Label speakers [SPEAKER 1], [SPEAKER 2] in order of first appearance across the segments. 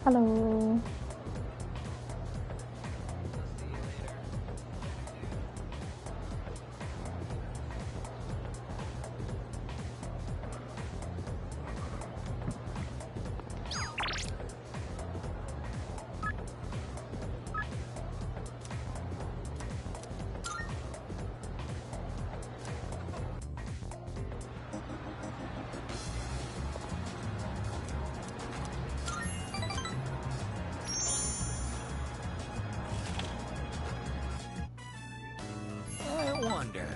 [SPEAKER 1] Hello.
[SPEAKER 2] I wonder.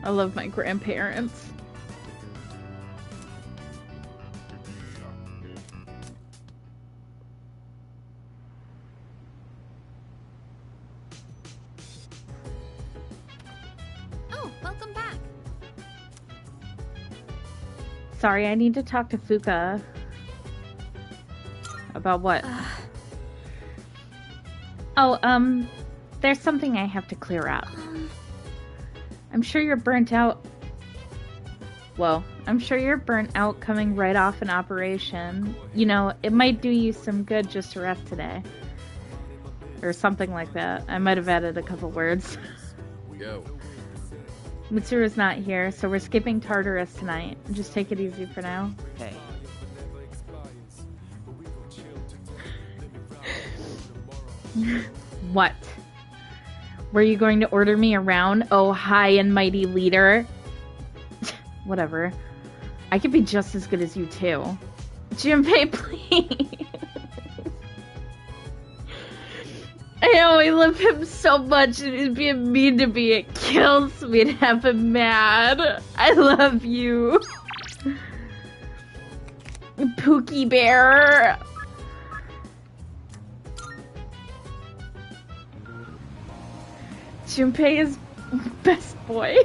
[SPEAKER 1] I love my grandparents.
[SPEAKER 3] Oh, welcome back.
[SPEAKER 1] Sorry, I need to talk to Fuka. About what? Oh, there's something I have to clear up. I'm sure you're burnt out. Well, I'm sure you're burnt out coming right off an operation. You know, it might do you some good just to rest today. Or something like that. I might have added a couple words.
[SPEAKER 2] Go.
[SPEAKER 1] Mitsuru's not here, so we're skipping Tartarus tonight. Just take it easy for now.
[SPEAKER 2] Hey.
[SPEAKER 1] What? Were you going to order me around, oh high and mighty leader? Whatever. I could be just as good as you too. Junpei, please. I know I love him so much and he's being mean to me. It kills me to have him mad. I love you. Pookie Bear. Junpei is best boy.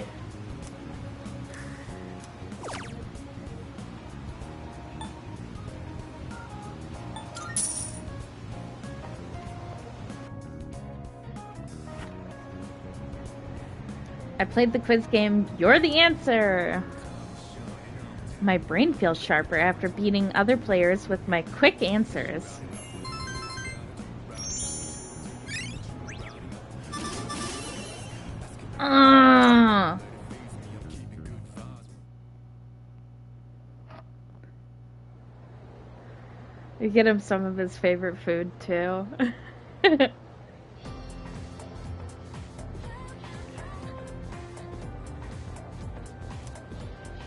[SPEAKER 1] I played the quiz game, you're the answer! My brain feels sharper after beating other players with my quick answers. You get him some of his favorite food, too.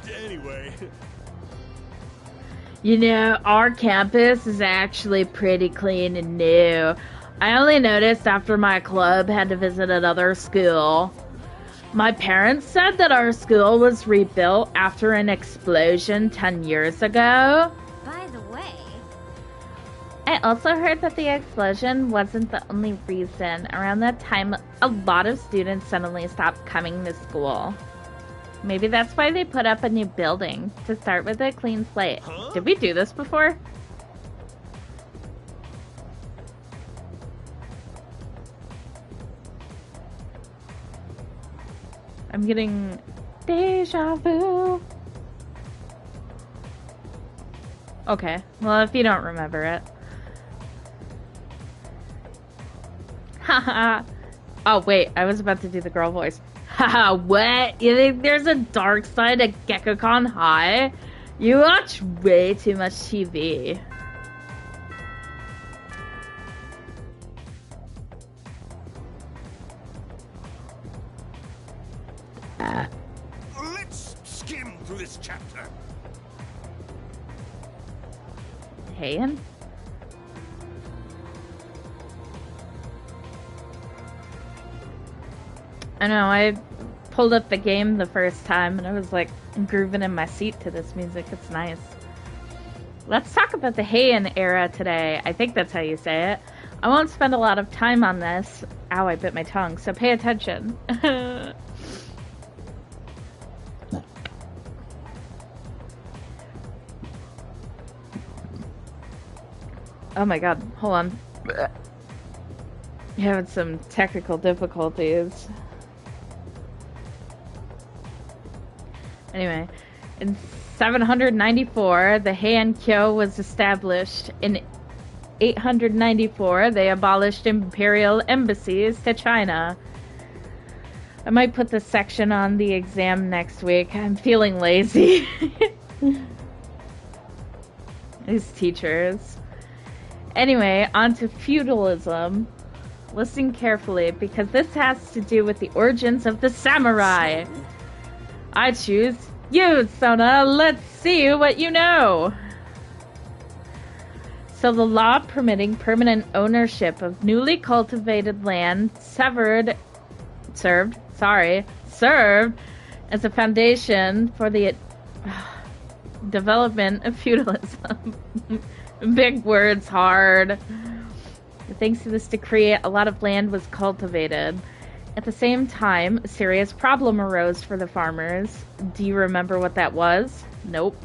[SPEAKER 4] Anyway.
[SPEAKER 1] You know, our campus is actually pretty clean and new. I only noticed after my club had to visit another school. My parents said that our school was rebuilt after an explosion 10 years ago.
[SPEAKER 3] By the way,
[SPEAKER 1] I also heard that the explosion wasn't the only reason. Around that time, a lot of students suddenly stopped coming to school. Maybe that's why they put up a new building, to start with a clean slate.
[SPEAKER 4] Huh?
[SPEAKER 1] Did we do this before? I'm getting deja vu. Okay, well, if you don't remember it. Haha. Oh, wait, I was about to do the girl voice. Haha, what? You think there's a dark side to Gekocon High? You watch way too much TV.
[SPEAKER 4] Let's skim through this chapter.
[SPEAKER 1] Heian? I know, I pulled up the game the first time and I was like grooving in my seat to this music. It's nice. Let's talk about the Heian era today. I think that's how you say it. I won't spend a lot of time on this. Ow, I bit my tongue, so pay attention. Oh my god, hold on. Having some technical difficulties. Anyway, in 794, the Heian-kyo was established. In 894, they abolished imperial embassies to China. I might put this section on the exam next week. I'm feeling lazy. These teachers. Anyway, on to feudalism. Listen carefully, because this has to do with the origins of the samurai. I choose you, Sona. Let's see what you know. So the law permitting permanent ownership of newly cultivated land served as a foundation for the development of feudalism. Big words, hard. Thanks to this decree, a lot of land was cultivated. At the same time, a serious problem arose for the farmers. Do you remember what that was? Nope.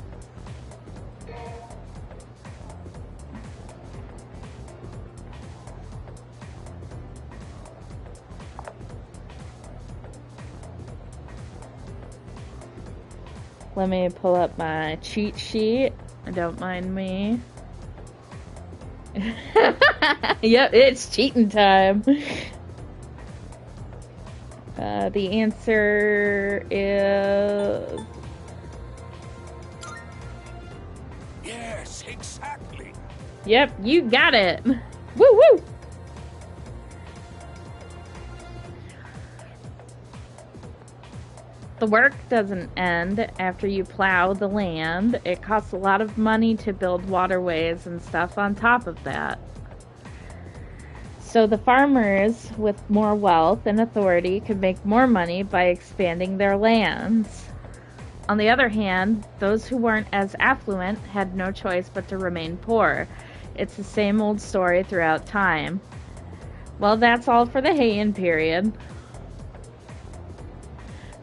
[SPEAKER 1] Let me pull up my cheat sheet. Don't mind me. Yep, it's cheating time. The answer is...
[SPEAKER 4] Yes, exactly.
[SPEAKER 1] Yep, you got it. Woo woo! The work doesn't end after you plow the land. It costs a lot of money to build waterways and stuff on top of that. So the farmers with more wealth and authority could make more money by expanding their lands. On the other hand, those who weren't as affluent had no choice but to remain poor. It's the same old story throughout time. Well, that's all for the Heian period.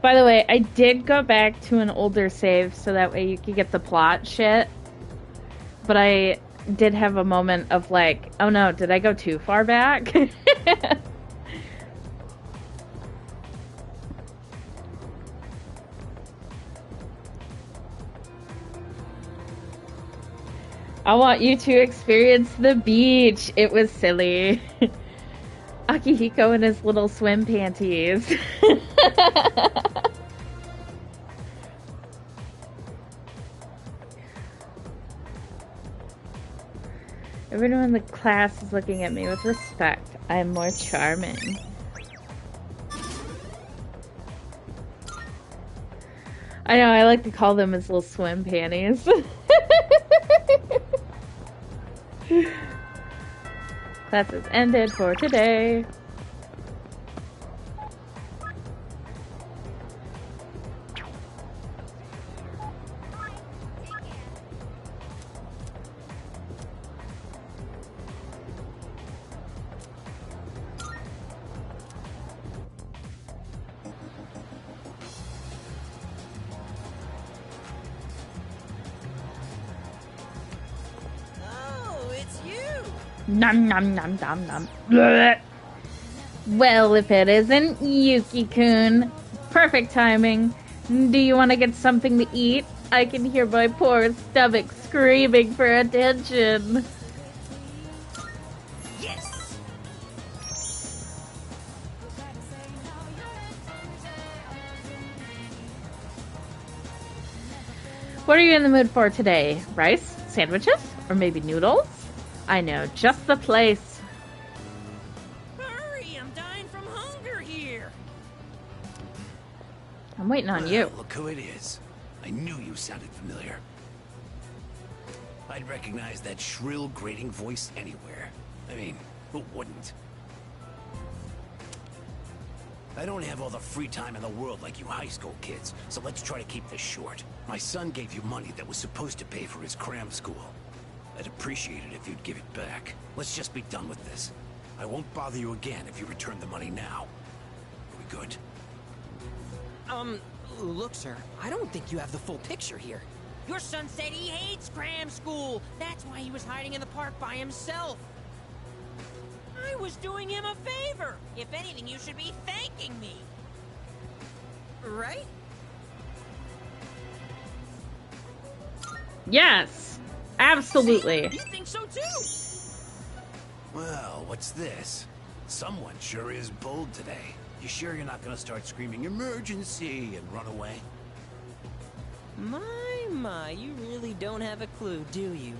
[SPEAKER 1] By the way, I did go back to an older save so that way you could get the plot shit. But I did have a moment of like, oh no, did I go too far back? I want you to experience the beach. It was silly. Akihiko in his little swim panties. Everyone in the class is looking at me with respect. I am more charming. I know, I like to call them his little swim panties. Class has ended for today. Nom nom nom nom nom. Blech. Well, if it isn't Yuki-kun. Perfect timing. Do you want to get something to eat? I can hear my poor stomach screaming for attention.
[SPEAKER 4] Yes.
[SPEAKER 1] What are you in the mood for today? Rice? Sandwiches? Or maybe noodles? I know just the place.
[SPEAKER 5] Hurry, I'm dying from hunger here.
[SPEAKER 1] I'm waiting on you.
[SPEAKER 2] Look who it is. I knew you sounded familiar. I'd recognize that shrill, grating voice anywhere. I mean, who wouldn't? I don't have all the free time in the world like you high school kids, so let's try to keep this short. My son gave you money that was supposed to pay for his cram school. I'd appreciate it if you'd give it back. Let's just be done with this. I won't bother you again if you return the money now. Are we good?
[SPEAKER 5] Look, sir, I don't think you have the full picture here. Your son said he hates cram school. That's why he was hiding in the park by himself. I was doing him a favor. If anything, you should be thanking me. Right?
[SPEAKER 1] Yes, absolutely.
[SPEAKER 5] You think so too?
[SPEAKER 2] Well, what's this? Someone sure is bold today. You sure you're not gonna start screaming emergency and run away?
[SPEAKER 5] My, you really don't have a clue, do you?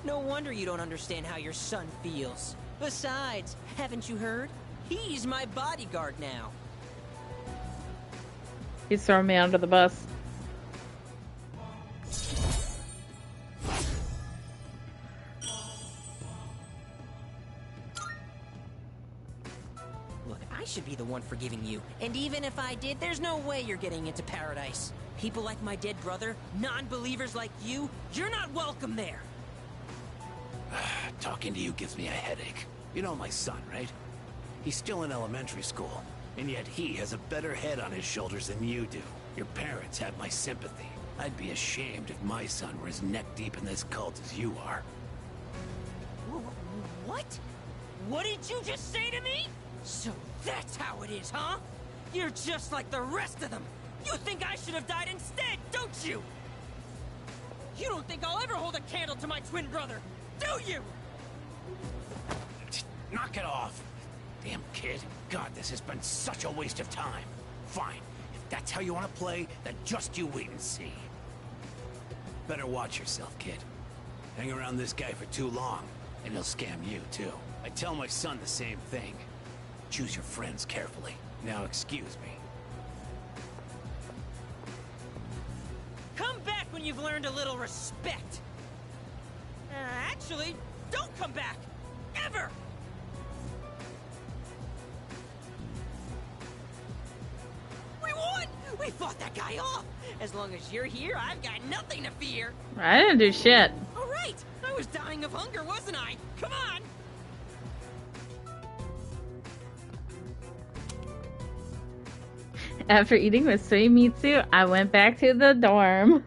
[SPEAKER 5] No wonder you don't understand how your son feels. Besides, haven't you heard? He's my bodyguard now.
[SPEAKER 1] He's throwing me under the bus.
[SPEAKER 5] Look, I should be the one forgiving you. And even if I did, there's no way you're getting into paradise. People like my dead brother, non-believers like you, you're not welcome there.
[SPEAKER 2] Talking to you gives me a headache. You know my son, right? He's still in elementary school, and yet he has a better head on his shoulders than you do. Your parents have my sympathy. I'd be ashamed if my son were as neck-deep in this cult as you are.
[SPEAKER 5] What? What did you just say to me? So that's how it is, huh? You're just like the rest of them. You think I should have died instead, don't you? You don't think I'll ever hold a candle to my twin brother, do you?
[SPEAKER 2] Knock it off! Damn kid. God, this has been such a waste of time. Fine. If that's how you want to play, then just you wait and see. Better watch yourself, kid. Hang around this guy for too long, and he'll scam you, too. I tell my son the same thing. Choose your friends carefully. Now excuse me.
[SPEAKER 5] Come back when you've learned a little respect. Actually, don't come back. Ever! We won! We fought that guy off! As long as you're here, I've got nothing to fear.
[SPEAKER 1] I didn't do shit.
[SPEAKER 5] All right! I was dying of hunger, wasn't I? Come on!
[SPEAKER 1] After eating with Suimitsu, I went back to the dorm.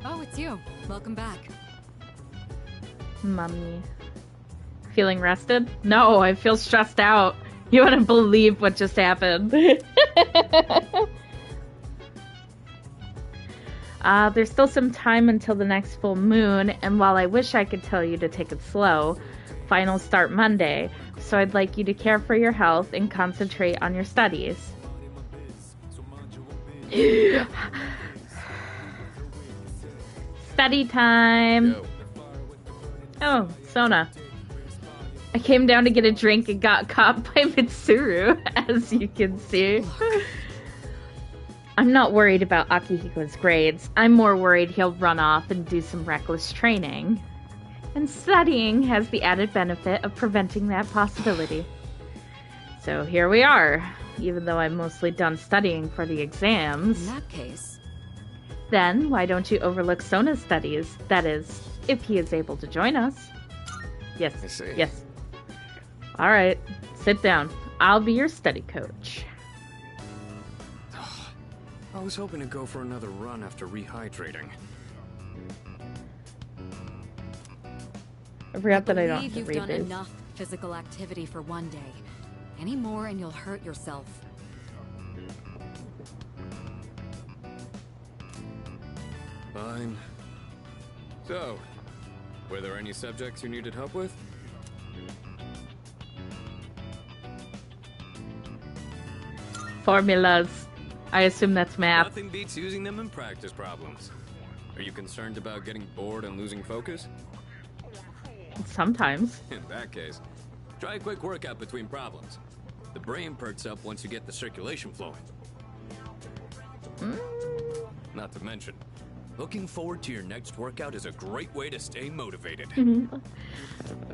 [SPEAKER 6] Oh, it's you. Welcome back.
[SPEAKER 1] Mummy. Feeling rested? No, I feel stressed out. You wouldn't believe what just happened. There's still some time until the next full moon, and while I wish I could tell you to take it slow, finals start Monday, so I'd like you to care for your health and concentrate on your studies. Study time! Oh, Sona. I came down to get a drink and got caught by Mitsuru, as you can see. I'm not worried about Akihiko's grades. I'm more worried he'll run off and do some reckless training. And studying has the added benefit of preventing that possibility. So here we are, even though I'm mostly done studying for the exams.
[SPEAKER 6] In that case...
[SPEAKER 1] Then, why don't you overlook Sona's studies? That is, if he is able to join us. Yes,
[SPEAKER 7] I see.
[SPEAKER 1] yes. Alright, sit down. I'll be your study coach.
[SPEAKER 7] I was hoping to go for another run after rehydrating.
[SPEAKER 1] I forgot that I don't
[SPEAKER 6] believe
[SPEAKER 1] have to
[SPEAKER 6] you've
[SPEAKER 1] read
[SPEAKER 6] done
[SPEAKER 1] this.
[SPEAKER 6] enough physical activity for one day. Any more and you'll hurt yourself.
[SPEAKER 7] Fine. So, were there any subjects you needed help with?
[SPEAKER 1] Formulas. I assume that's math.
[SPEAKER 7] Nothing beats using them in practice problems. Are you concerned about getting bored and losing focus?
[SPEAKER 1] Sometimes.
[SPEAKER 7] In that case, try a quick workout between problems. The brain perks up once you get the circulation flowing. Not to mention, looking forward to your next workout is a great way to stay motivated.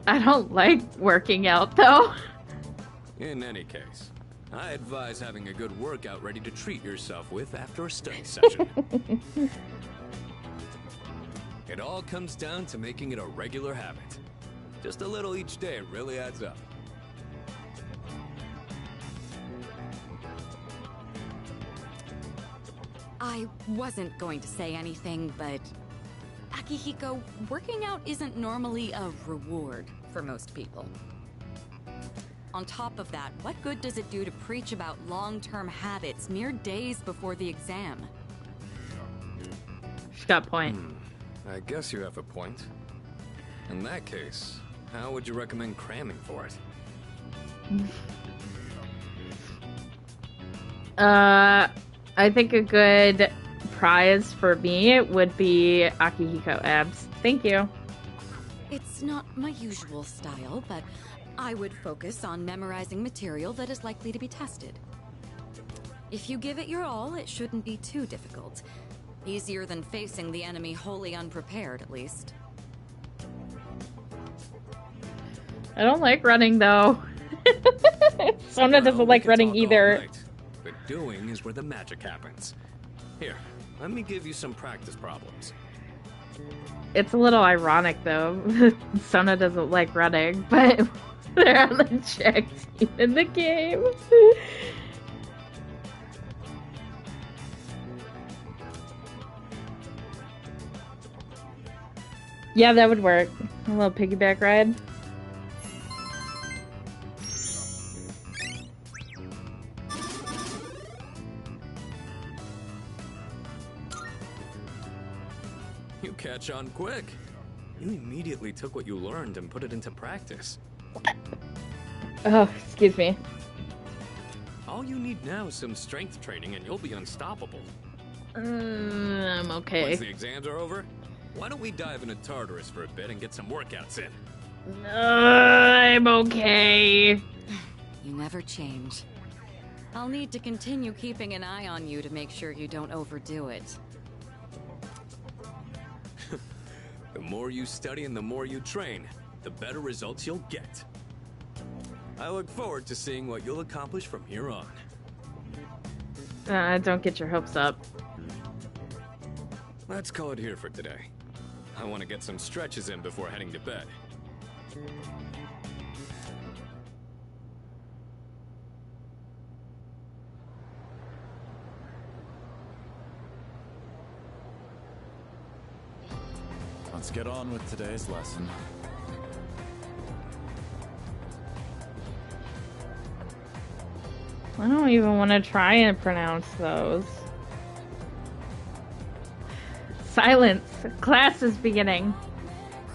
[SPEAKER 1] I don't like working out, though.
[SPEAKER 7] In any case, I advise having a good workout ready to treat yourself with after a study session. It all comes down to making it a regular habit. Just a little each day really adds up.
[SPEAKER 6] I wasn't going to say anything, but... Akihiko, working out isn't normally a reward for most people. On top of that, what good does it do to preach about long-term habits mere days before the exam?
[SPEAKER 1] She's got a point.
[SPEAKER 7] I guess you have a point. In that case, how would you recommend cramming for it?
[SPEAKER 1] I think a good prize for me would be Akihiko abs. Thank you.
[SPEAKER 6] It's not my usual style, but I would focus on memorizing material that is likely to be tested. If you give it your all, it shouldn't be too difficult. Easier than facing the enemy wholly unprepared, at least.
[SPEAKER 1] I don't like running, though. Sona doesn't like running either.
[SPEAKER 7] But doing is where the magic happens. Here, let me give you some practice problems.
[SPEAKER 1] It's a little ironic, though. Sona doesn't like running, but they're on the check team in the game. Yeah, that would work. A little piggyback ride.
[SPEAKER 7] You catch on quick. You immediately took what you learned and put it into practice.
[SPEAKER 1] Oh, excuse me.
[SPEAKER 7] All you need now is some strength training and you'll be unstoppable.
[SPEAKER 1] I'm okay.
[SPEAKER 7] Once the exams are over, why don't we dive into Tartarus for a bit and get some workouts in?
[SPEAKER 1] I'm okay.
[SPEAKER 6] You never change. I'll need to continue keeping an eye on you to make sure you don't overdo it.
[SPEAKER 7] The more you study and the more you train, the better results you'll get. I look forward to seeing what you'll accomplish from here on.
[SPEAKER 1] Don't get your hopes up.
[SPEAKER 7] Let's call it here for today. I want to get some stretches in before heading to bed.
[SPEAKER 8] Let's get on with today's lesson.
[SPEAKER 1] I don't even want to try and pronounce those. Silence. Class is beginning.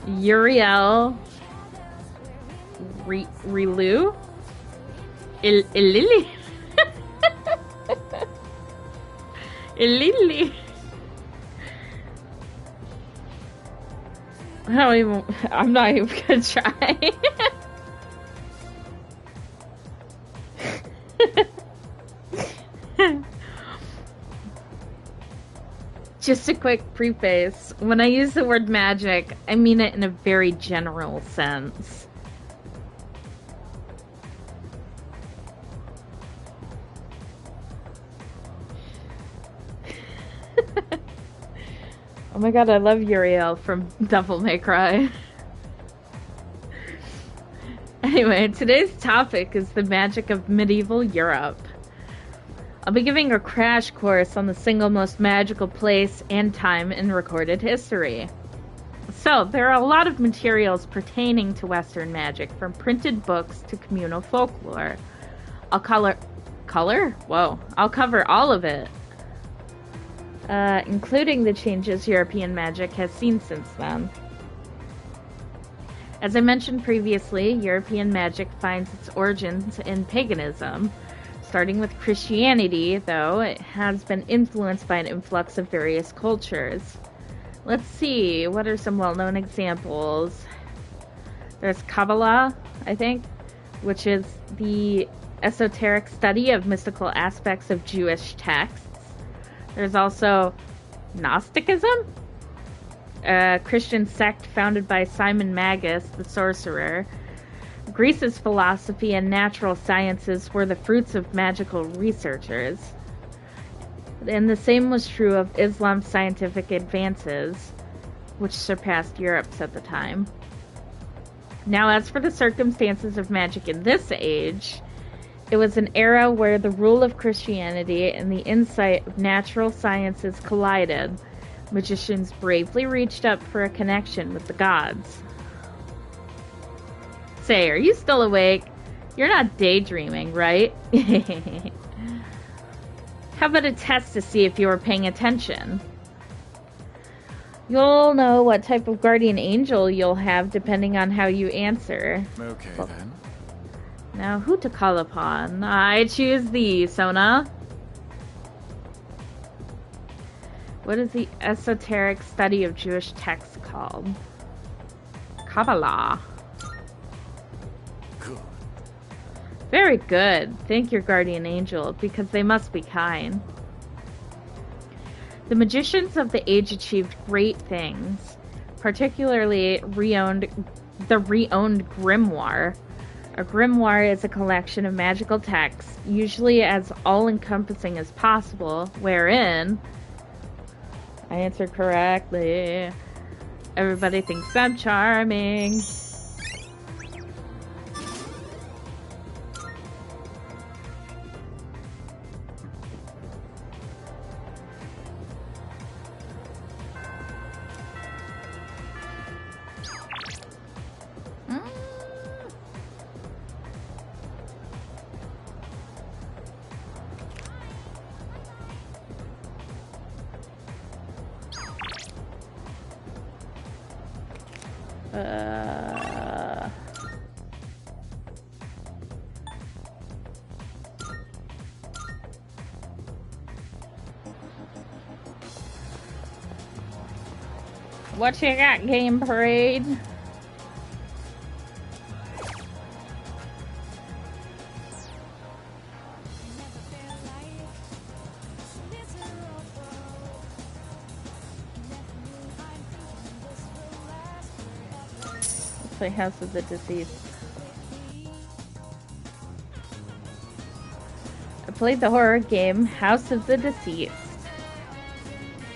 [SPEAKER 1] Uriel. Rilu? Ilili? Ilili? I'm not even gonna try. Just a quick preface. When I use the word magic, I mean it in a very general sense. Oh my god, I love Uriel from Devil May Cry. Anyway, today's topic is the magic of medieval Europe. I'll be giving a crash course on the single most magical place and time in recorded history. So, there are a lot of materials pertaining to Western magic, from printed books to communal folklore. I'll cover all of it. Including the changes European magic has seen since then. As I mentioned previously, European magic finds its origins in paganism. Starting with Christianity, though, it has been influenced by an influx of various cultures. Let's see, what are some well-known examples? There's Kabbalah, I think, which is the esoteric study of mystical aspects of Jewish texts. There's also Gnosticism, a Christian sect founded by Simon Magus, the sorcerer. Greece's philosophy and natural sciences were the fruits of magical researchers. And the same was true of Islam's scientific advances, which surpassed Europe's at the time. Now, as for the circumstances of magic in this age, it was an era where the rule of Christianity and the insight of natural sciences collided. Magicians bravely reached up for a connection with the gods. Say, are you still awake? You're not daydreaming, right? How about a test to see if you were paying attention? You'll know what type of guardian angel you'll have depending on how you answer.
[SPEAKER 8] Okay, then.
[SPEAKER 1] Now, who to call upon? I choose thee, Sona. What is the esoteric study of Jewish texts called? Kabbalah.
[SPEAKER 8] Good.
[SPEAKER 1] Very good. Thank your guardian angel, because they must be kind. The magicians of the age achieved great things, particularly the reowned grimoire. A grimoire is a collection of magical texts, usually as all-encompassing as possible, wherein... I answered correctly. Everybody thinks I'm charming. What you got, Game Parade? Let's play House of the Deceased. I played the horror game House of the Deceased.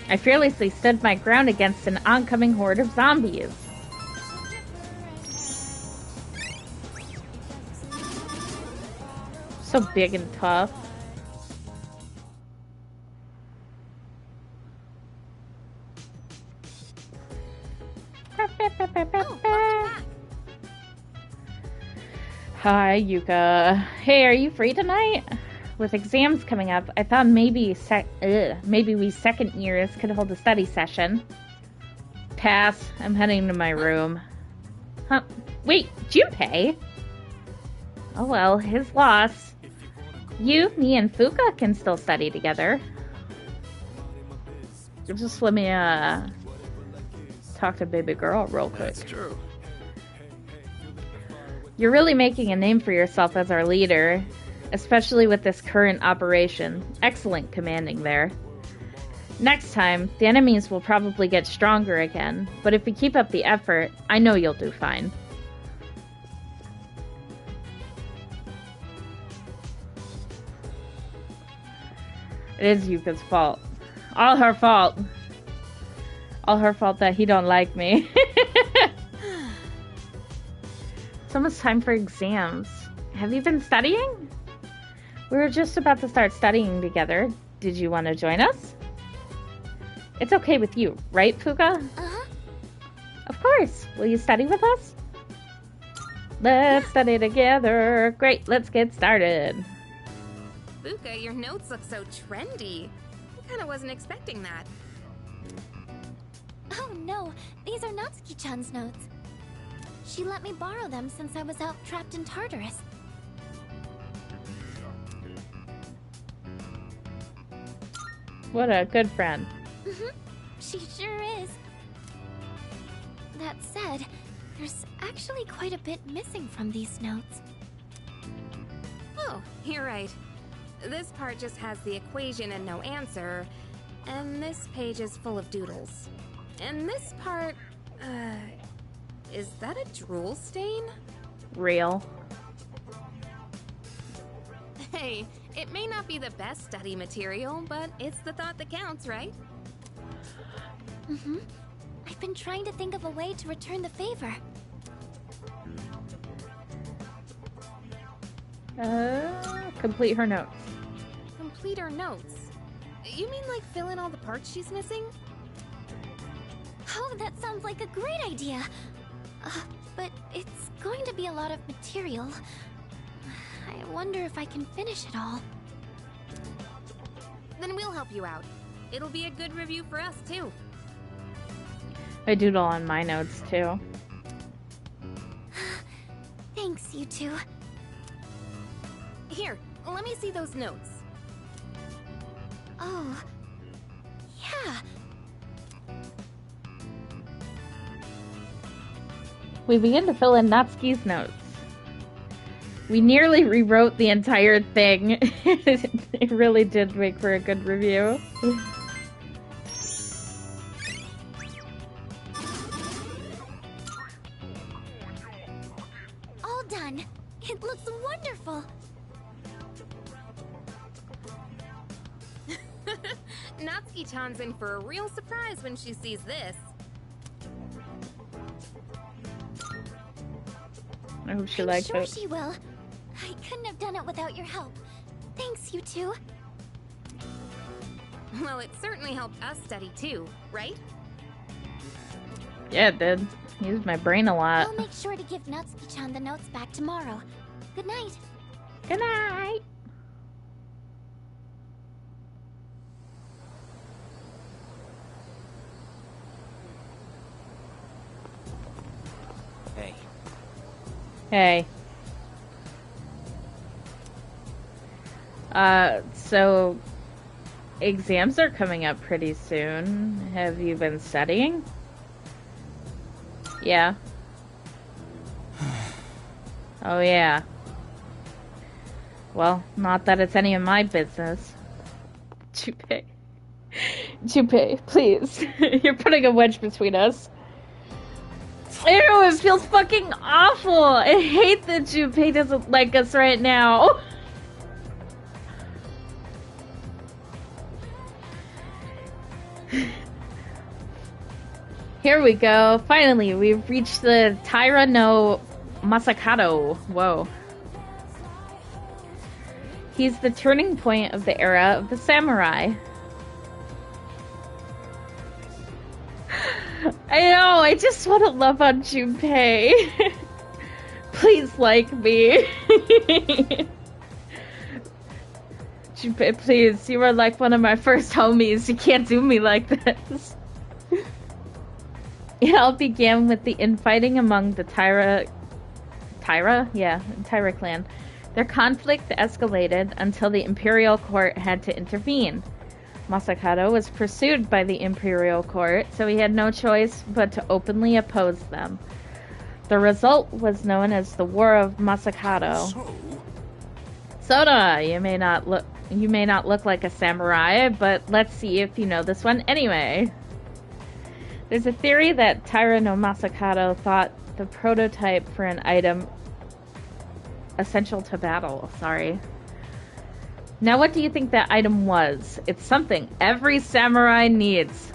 [SPEAKER 1] I fearlessly stood my ground against an oncoming horde of zombies. So big and tough. Hi, Yuka. Hey, are you free tonight? With exams coming up, I thought maybe we second years could hold a study session. Pass. I'm heading to my room. Huh? Wait, Junpei? Oh well, his loss. You, me, and Fuka can still study together. Just let me talk to baby girl real quick.
[SPEAKER 8] That's true.
[SPEAKER 1] You're really making a name for yourself as our leader. Especially with this current operation. Excellent commanding there. Next time, the enemies will probably get stronger again, but if we keep up the effort, I know you'll do fine. It is Yuka's fault. All her fault. All her fault that he don't like me. It's almost time for exams. Have you been studying? We were just about to start studying together. Did you want to join us? It's okay with you, right, Fuka?
[SPEAKER 3] Uh-huh.
[SPEAKER 1] Of course. Will you study with us? Let's study together. Great, let's get started.
[SPEAKER 6] Fuka, your notes look so trendy. I kinda wasn't expecting that.
[SPEAKER 3] Oh no, these are Natsuki-chan's notes. She let me borrow them since I was out trapped in Tartarus.
[SPEAKER 1] What a good friend.
[SPEAKER 3] She sure is. That said, there's actually quite a bit missing from these notes.
[SPEAKER 6] Oh, you're right. This part just has the equation and no answer, and this page is full of doodles. And this part, is that a drool stain?
[SPEAKER 1] Real.
[SPEAKER 6] Hey, it may not be the best study material, but it's the thought that counts, right?
[SPEAKER 3] I've been trying to think of a way to return the favor.
[SPEAKER 1] Complete her notes.
[SPEAKER 6] Complete her notes? You mean like fill in all the parts she's missing?
[SPEAKER 3] Oh, that sounds like a great idea. But it's going to be a lot of material. I wonder if I can finish it all.
[SPEAKER 6] Then we'll help you out. It'll be a good review for us, too.
[SPEAKER 1] I doodle on my notes, too.
[SPEAKER 3] Thanks, you two.
[SPEAKER 6] Here, let me see those notes.
[SPEAKER 3] Oh, yeah.
[SPEAKER 1] We begin to fill in Natsuki's notes. We nearly rewrote the entire thing. It really did make for a good review.
[SPEAKER 3] All done. It looks wonderful.
[SPEAKER 6] Natsuki-chan's in for a real surprise when she sees this.
[SPEAKER 1] I hope she
[SPEAKER 3] I'm
[SPEAKER 1] liked
[SPEAKER 3] sure
[SPEAKER 1] it.
[SPEAKER 3] she will. I couldn't have done it without your help. Thanks, you two.
[SPEAKER 6] Well, it certainly helped us study too, right?
[SPEAKER 1] Yeah, it did. Used my brain a lot.
[SPEAKER 3] I'll make sure to give Natsuki-chan the notes back tomorrow. Good night.
[SPEAKER 1] Good night.
[SPEAKER 2] Hey,
[SPEAKER 1] Hey. So exams are coming up pretty soon. Have you been studying? Yeah. Oh yeah. Well, not that it's any of my business. Junpei. Junpei, please. You're putting a wedge between us. Ew, it feels fucking awful. I hate that Junpei doesn't like us right now. Here we go. Finally, we've reached the Taira no Masakado. Whoa. He's the turning point of the era of the samurai. I know, I just want to love on Junpei. Please like me. Junpei, please, you are like one of my first homies. You can't do me like this. It all began with the infighting among the Taira clan. Their conflict escalated until the Imperial Court had to intervene. Masakado was pursued by the Imperial Court, so he had no choice but to openly oppose them. The result was known as the War of Masakado.
[SPEAKER 4] So,
[SPEAKER 1] Soda, you may not look like a samurai, but let's see if you know this one anyway. There's a theory that Taira no Masakado thought the prototype for an item essential to battle. Sorry. Now what do you think that item was? It's something every samurai needs.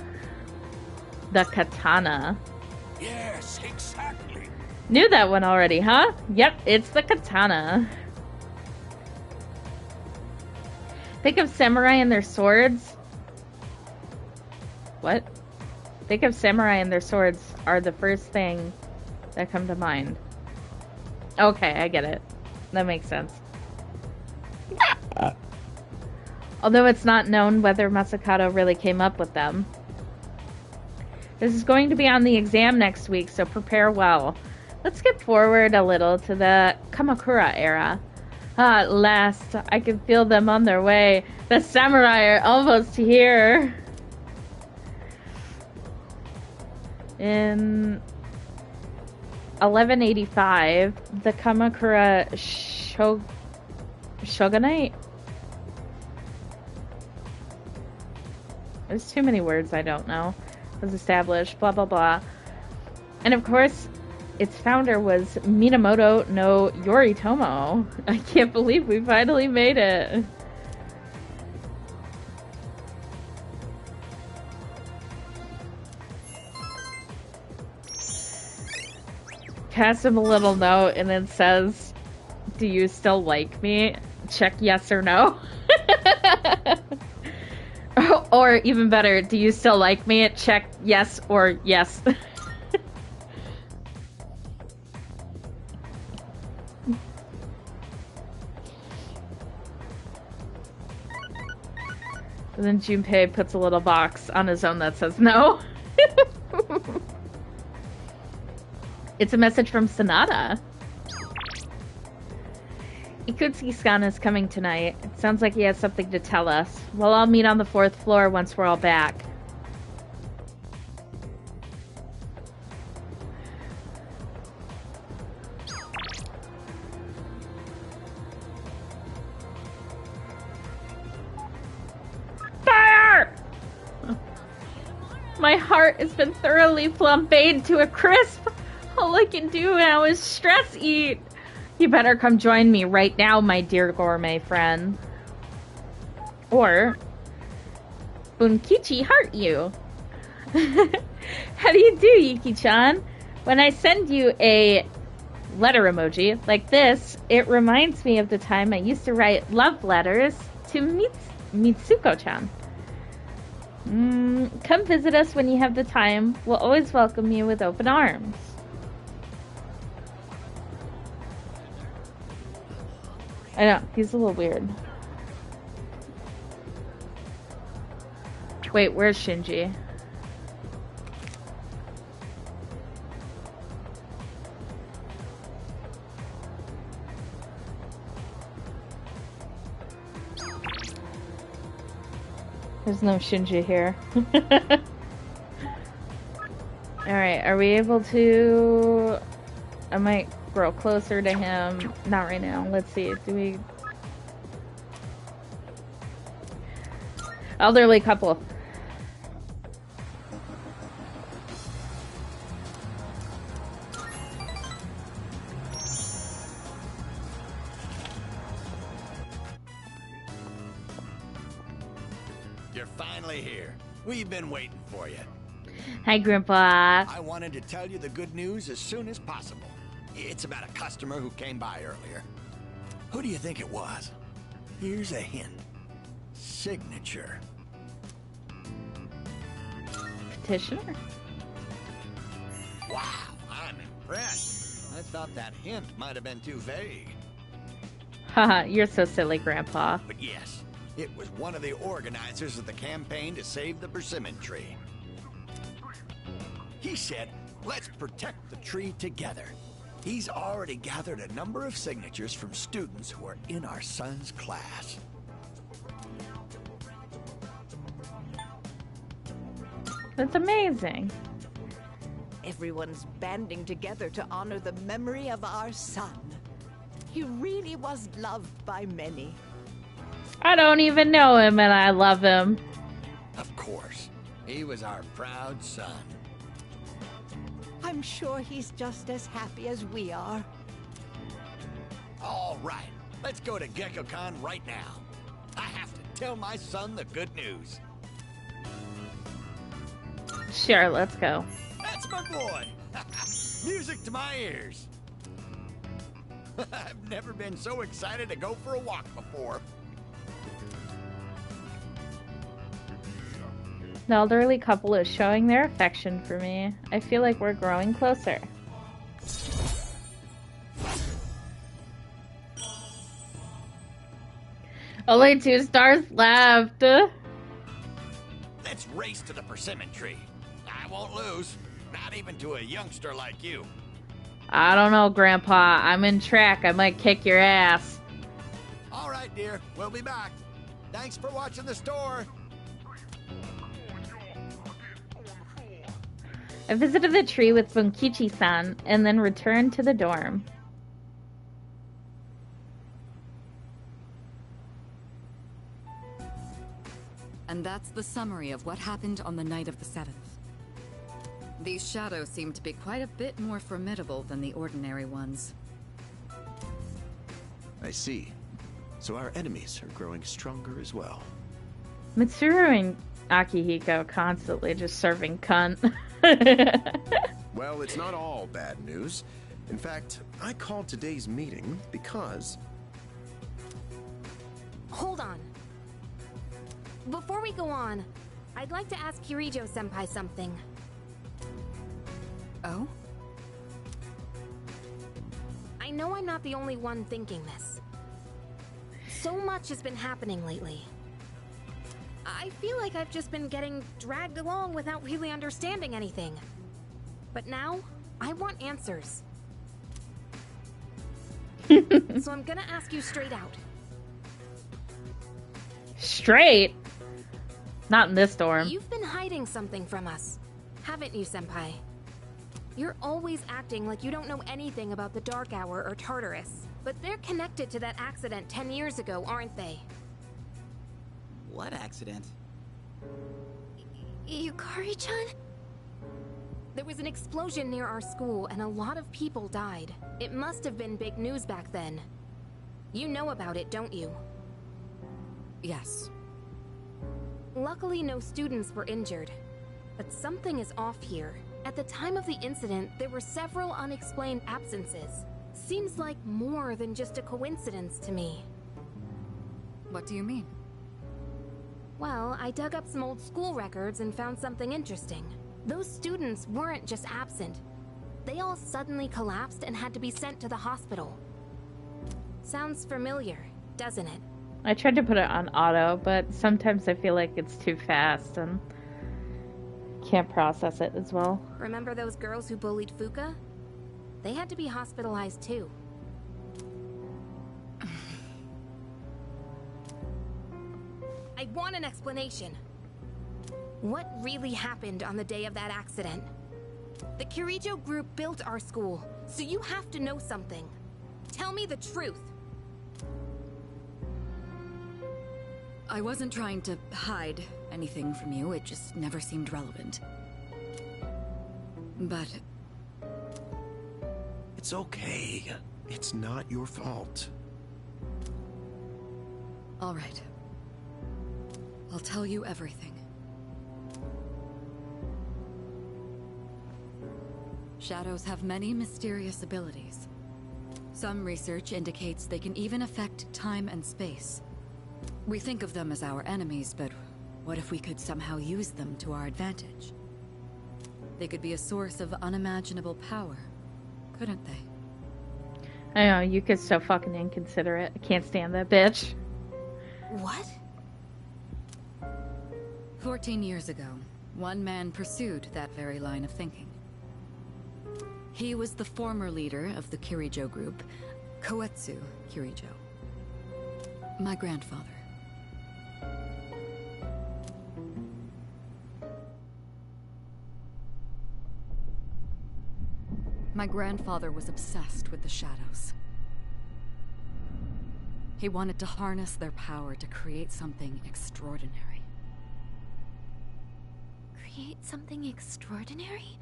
[SPEAKER 1] The katana.
[SPEAKER 4] yes, exactly.
[SPEAKER 1] Knew that one already, huh? Yep, it's the katana. Think of samurai and their swords. What? Think of samurai and their swords are the first thing that come to mind. Okay, I get it. That makes sense. Although it's not known whether Masakado really came up with them. This is going to be on the exam next week, so prepare well. Let's skip forward a little to the Kamakura era. Ah, at last, I can feel them on their way. The samurai are almost here. In 1185, the Kamakura shogunate. There's too many words I don't know. Was established, blah blah blah. And of course, its founder was Minamoto no Yoritomo. I can't believe we finally made it. Pass him a little note and it says, "Do you still like me? Check yes or no." Or even better, "Do you still like me? Check yes or yes." And then Junpei puts a little box on his own that says no. It's a message from Sonata. Ikutsuki-san is coming tonight. It sounds like he has something to tell us. We'll all meet on the 4th floor once we're all back. Fire! My heart has been thoroughly flambéed to a crisp. All I can do now is stress eat. You better come join me right now, my dear gourmet friend. Or Bunkichi heart you. How do you do, Yuki-chan? When I send you a letter emoji like this, it reminds me of the time I used to write love letters to Mitsuko-chan. Come visit us when you have the time. We'll always welcome you with open arms. I know, he's a little weird. Wait, where's Shinji? There's no Shinji here. Alright, are we able to... I might grow closer to him. Not right now. Let's see. Do we... Elderly couple.
[SPEAKER 2] You're finally here. We've been waiting for you.
[SPEAKER 1] Hi, Grandpa.
[SPEAKER 2] I wanted to tell you the good news as soon as possible. It's about a customer who came by earlier. Who do you think it was? Here's a hint. Signature.
[SPEAKER 1] Petitioner?
[SPEAKER 2] Wow, I'm impressed. I thought that hint might have been too vague.
[SPEAKER 1] Haha, you're so silly, Grandpa.
[SPEAKER 2] But yes, it was one of the organizers of the campaign to save the persimmon tree. He said, let's protect the tree together. He's already gathered a number of signatures from students who are in our son's class.
[SPEAKER 1] That's amazing.
[SPEAKER 9] Everyone's banding together to honor the memory of our son. He really was loved by many.
[SPEAKER 1] I don't even know him and I love him.
[SPEAKER 2] Of course. He was our proud son.
[SPEAKER 9] I'm sure he's just as happy as we are.
[SPEAKER 2] All right, let's go to GeckoCon right now. I have to tell my son the good news.
[SPEAKER 1] Sure, let's go.
[SPEAKER 2] That's my boy. Music to my ears. I've never been so excited to go for a walk before.
[SPEAKER 1] The elderly couple is showing their affection for me. I feel like we're growing closer. Only 2 stars left.
[SPEAKER 2] Let's race to the persimmon tree. I won't lose, not even to a youngster like you.
[SPEAKER 1] I don't know, Grandpa. I'm in track. I might kick your ass.
[SPEAKER 2] All right, dear. We'll be back. Thanks for watching the store.
[SPEAKER 1] I visited the tree with Bunkichi-san and then returned to the dorm.
[SPEAKER 6] And that's the summary of what happened on the night of the 7th. These shadows seem to be quite a bit more formidable than the ordinary ones.
[SPEAKER 10] I see. So our enemies are growing stronger as well.
[SPEAKER 1] Mitsuru and Akihiko constantly just serving cunt.
[SPEAKER 10] Well, it's not all bad news. In fact, I called today's meeting because...
[SPEAKER 11] Hold on. Before we go on, I'd like to ask Kirijo-senpai something.
[SPEAKER 6] Oh?
[SPEAKER 11] I know I'm not the only one thinking this. So much has been happening lately. I feel like I've just been getting dragged along without really understanding anything. But now, I want answers. So I'm gonna ask you straight out.
[SPEAKER 1] Straight? Not in this dorm.
[SPEAKER 11] You've been hiding something from us, haven't you, Senpai? You're always acting like you don't know anything about the Dark Hour or Tartarus, but they're connected to that accident 10 years ago, aren't they?
[SPEAKER 12] What accident?
[SPEAKER 3] Yukari-chan?
[SPEAKER 11] There was an explosion near our school and a lot of people died. It must have been big news back then. You know about it, don't you?
[SPEAKER 6] Yes.
[SPEAKER 11] Luckily, no students were injured. But something is off here. At the time of the incident, there were several unexplained absences. Seems like more than just a coincidence to me.
[SPEAKER 6] What do you mean?
[SPEAKER 11] Well, I dug up some old school records and found something interesting. Those students weren't just absent. They all suddenly collapsed and had to be sent to the hospital. Sounds familiar, doesn't it?
[SPEAKER 1] I tried to put it on auto, but sometimes I feel like it's too fast and can't process it as well.
[SPEAKER 11] Remember those girls who bullied Fuka? They had to be hospitalized too. I want an explanation. What really happened on the day of that accident? The Kirijo group built our school, so you have to know something. Tell me the truth.
[SPEAKER 6] I wasn't trying to hide anything from you, it just never seemed relevant. But...
[SPEAKER 10] It's okay. It's not your fault.
[SPEAKER 6] all right. I'll tell you everything. Shadows have many mysterious abilities. Some research indicates they can even affect time and space. We think of them as our enemies, but what if we could somehow use them to our advantage? They could be a source of unimaginable power, couldn't they?
[SPEAKER 1] I know, Yuka's so fucking inconsiderate. I can't stand that bitch.
[SPEAKER 11] What?
[SPEAKER 6] 14 years ago, one man pursued that very line of thinking. He was the former leader of the Kirijo group, Koetsu Kirijo. My grandfather. My grandfather was obsessed with the shadows. He wanted to harness their power to create something extraordinary.
[SPEAKER 3] Create something extraordinary?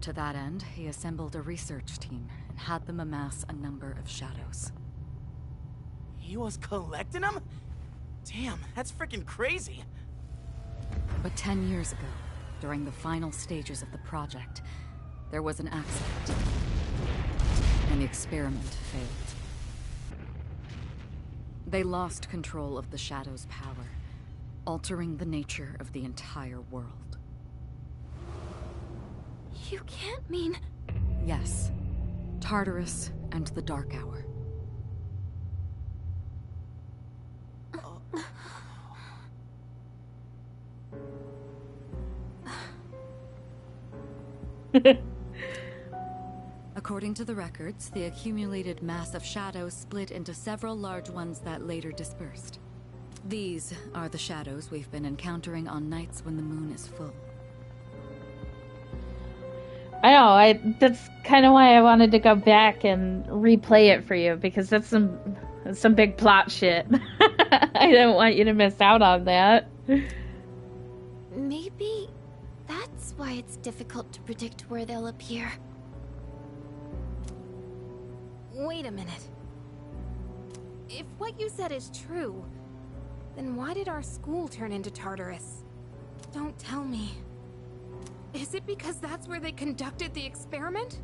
[SPEAKER 6] To that end, he assembled a research team and had them amass a number of shadows.
[SPEAKER 12] He was collecting them? Damn, that's freaking crazy.
[SPEAKER 6] But 10 years ago, during the final stages of the project, there was an accident, and the experiment failed. They lost control of the Shadow's power, altering the nature of the entire world.
[SPEAKER 3] You can't mean...
[SPEAKER 6] Yes. Tartarus and the Dark Hour. According to the records, the accumulated mass of shadows split into several large ones that later dispersed. These are the shadows we've been encountering on nights when the moon is full.
[SPEAKER 1] I know, that's kind of why I wanted to go back and replay it for you, because that's some big plot shit. I don't want you to miss out on that.
[SPEAKER 3] Maybe that's why it's difficult to predict where they'll appear.
[SPEAKER 11] Wait a minute. If what you said is true, then why did our school turn into Tartarus? Don't tell me. Is it because that's where they conducted the experiment?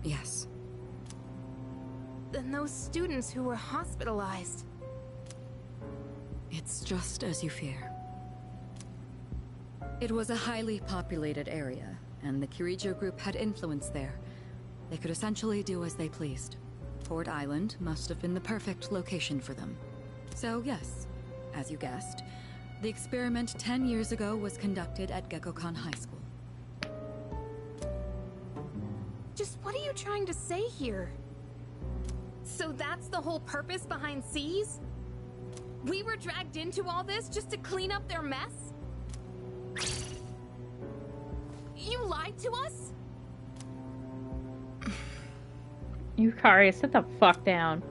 [SPEAKER 6] Yes.
[SPEAKER 11] Then those students who were hospitalized...
[SPEAKER 6] It's just as you fear. It was a highly populated area, and the Kirijo group had influence there. They could essentially do as they pleased. Port Island must have been the perfect location for them. So yes, as you guessed, the experiment 10 years ago was conducted at Gekkoukan High School.
[SPEAKER 11] Just what are you trying to say here? So that's the whole purpose behind Seize? We were dragged into all this just to clean up their mess? You lied to us?
[SPEAKER 1] Yukari, sit the fuck down.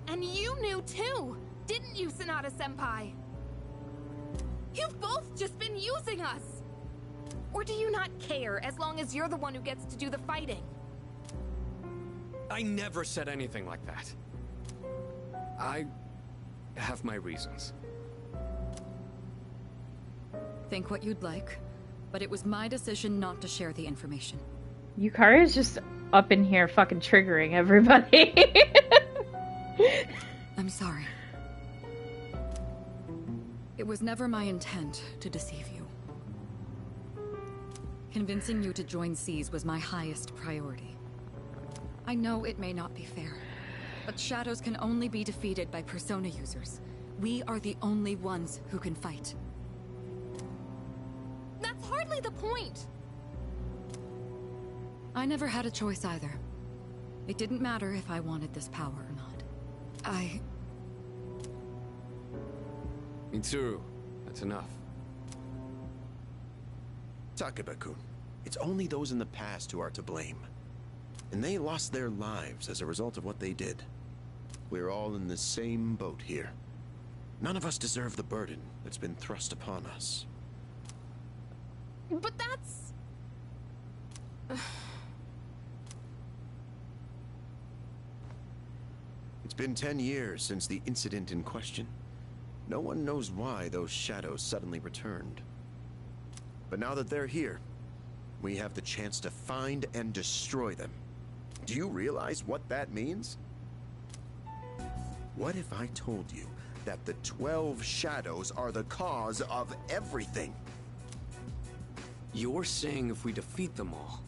[SPEAKER 11] And you knew too, didn't you, Sanada-senpai? You've both just been using us! Or do you not care as long as you're the one who gets to do the fighting?
[SPEAKER 7] I never said anything like that. I have my reasons.
[SPEAKER 6] Think what you'd like, but it was my decision not to share the information.
[SPEAKER 1] Yukari is just up in here fucking triggering everybody.
[SPEAKER 6] I'm sorry. It was never my intent to deceive you. Convincing you to join Seize was my highest priority. I know it may not be fair, but shadows can only be defeated by Persona users. We are the only ones who can fight.
[SPEAKER 11] That's hardly the point!
[SPEAKER 6] I never had a choice either. It didn't matter if I wanted this power or not.
[SPEAKER 7] Mitsuru, that's enough.
[SPEAKER 10] Takeba-kun, it's only those in the past who are to blame. And they lost their lives as a result of what they did. We're all in the same boat here. None of us deserve the burden that's been thrust upon us.
[SPEAKER 11] But that's...
[SPEAKER 10] It's been 10 years since the incident in question. No one knows why those shadows suddenly returned. But now that they're here, we have the chance to find and destroy them. Do you realize what that means? What if I told you that the 12 shadows are the cause of everything?
[SPEAKER 7] You're saying if we defeat them all,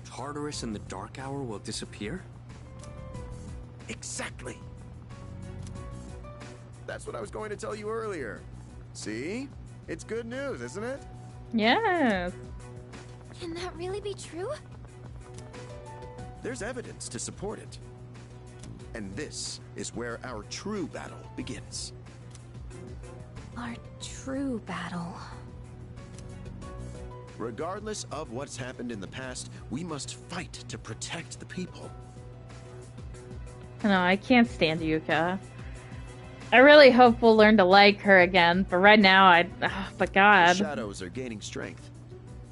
[SPEAKER 7] Tartarus and the Dark Hour will disappear?
[SPEAKER 10] Exactly. That's what I was going to tell you earlier. See? It's good news, isn't it?
[SPEAKER 1] Yes.
[SPEAKER 3] Can that really be true?
[SPEAKER 10] There's evidence to support it. And this is where our true battle begins.
[SPEAKER 11] Our true battle.
[SPEAKER 10] Regardless of what's happened in the past, we must fight to protect the people.
[SPEAKER 1] No, I can't stand Yuka. I really hope we'll learn to like her again, but right now, but God.
[SPEAKER 10] The shadows are gaining strength.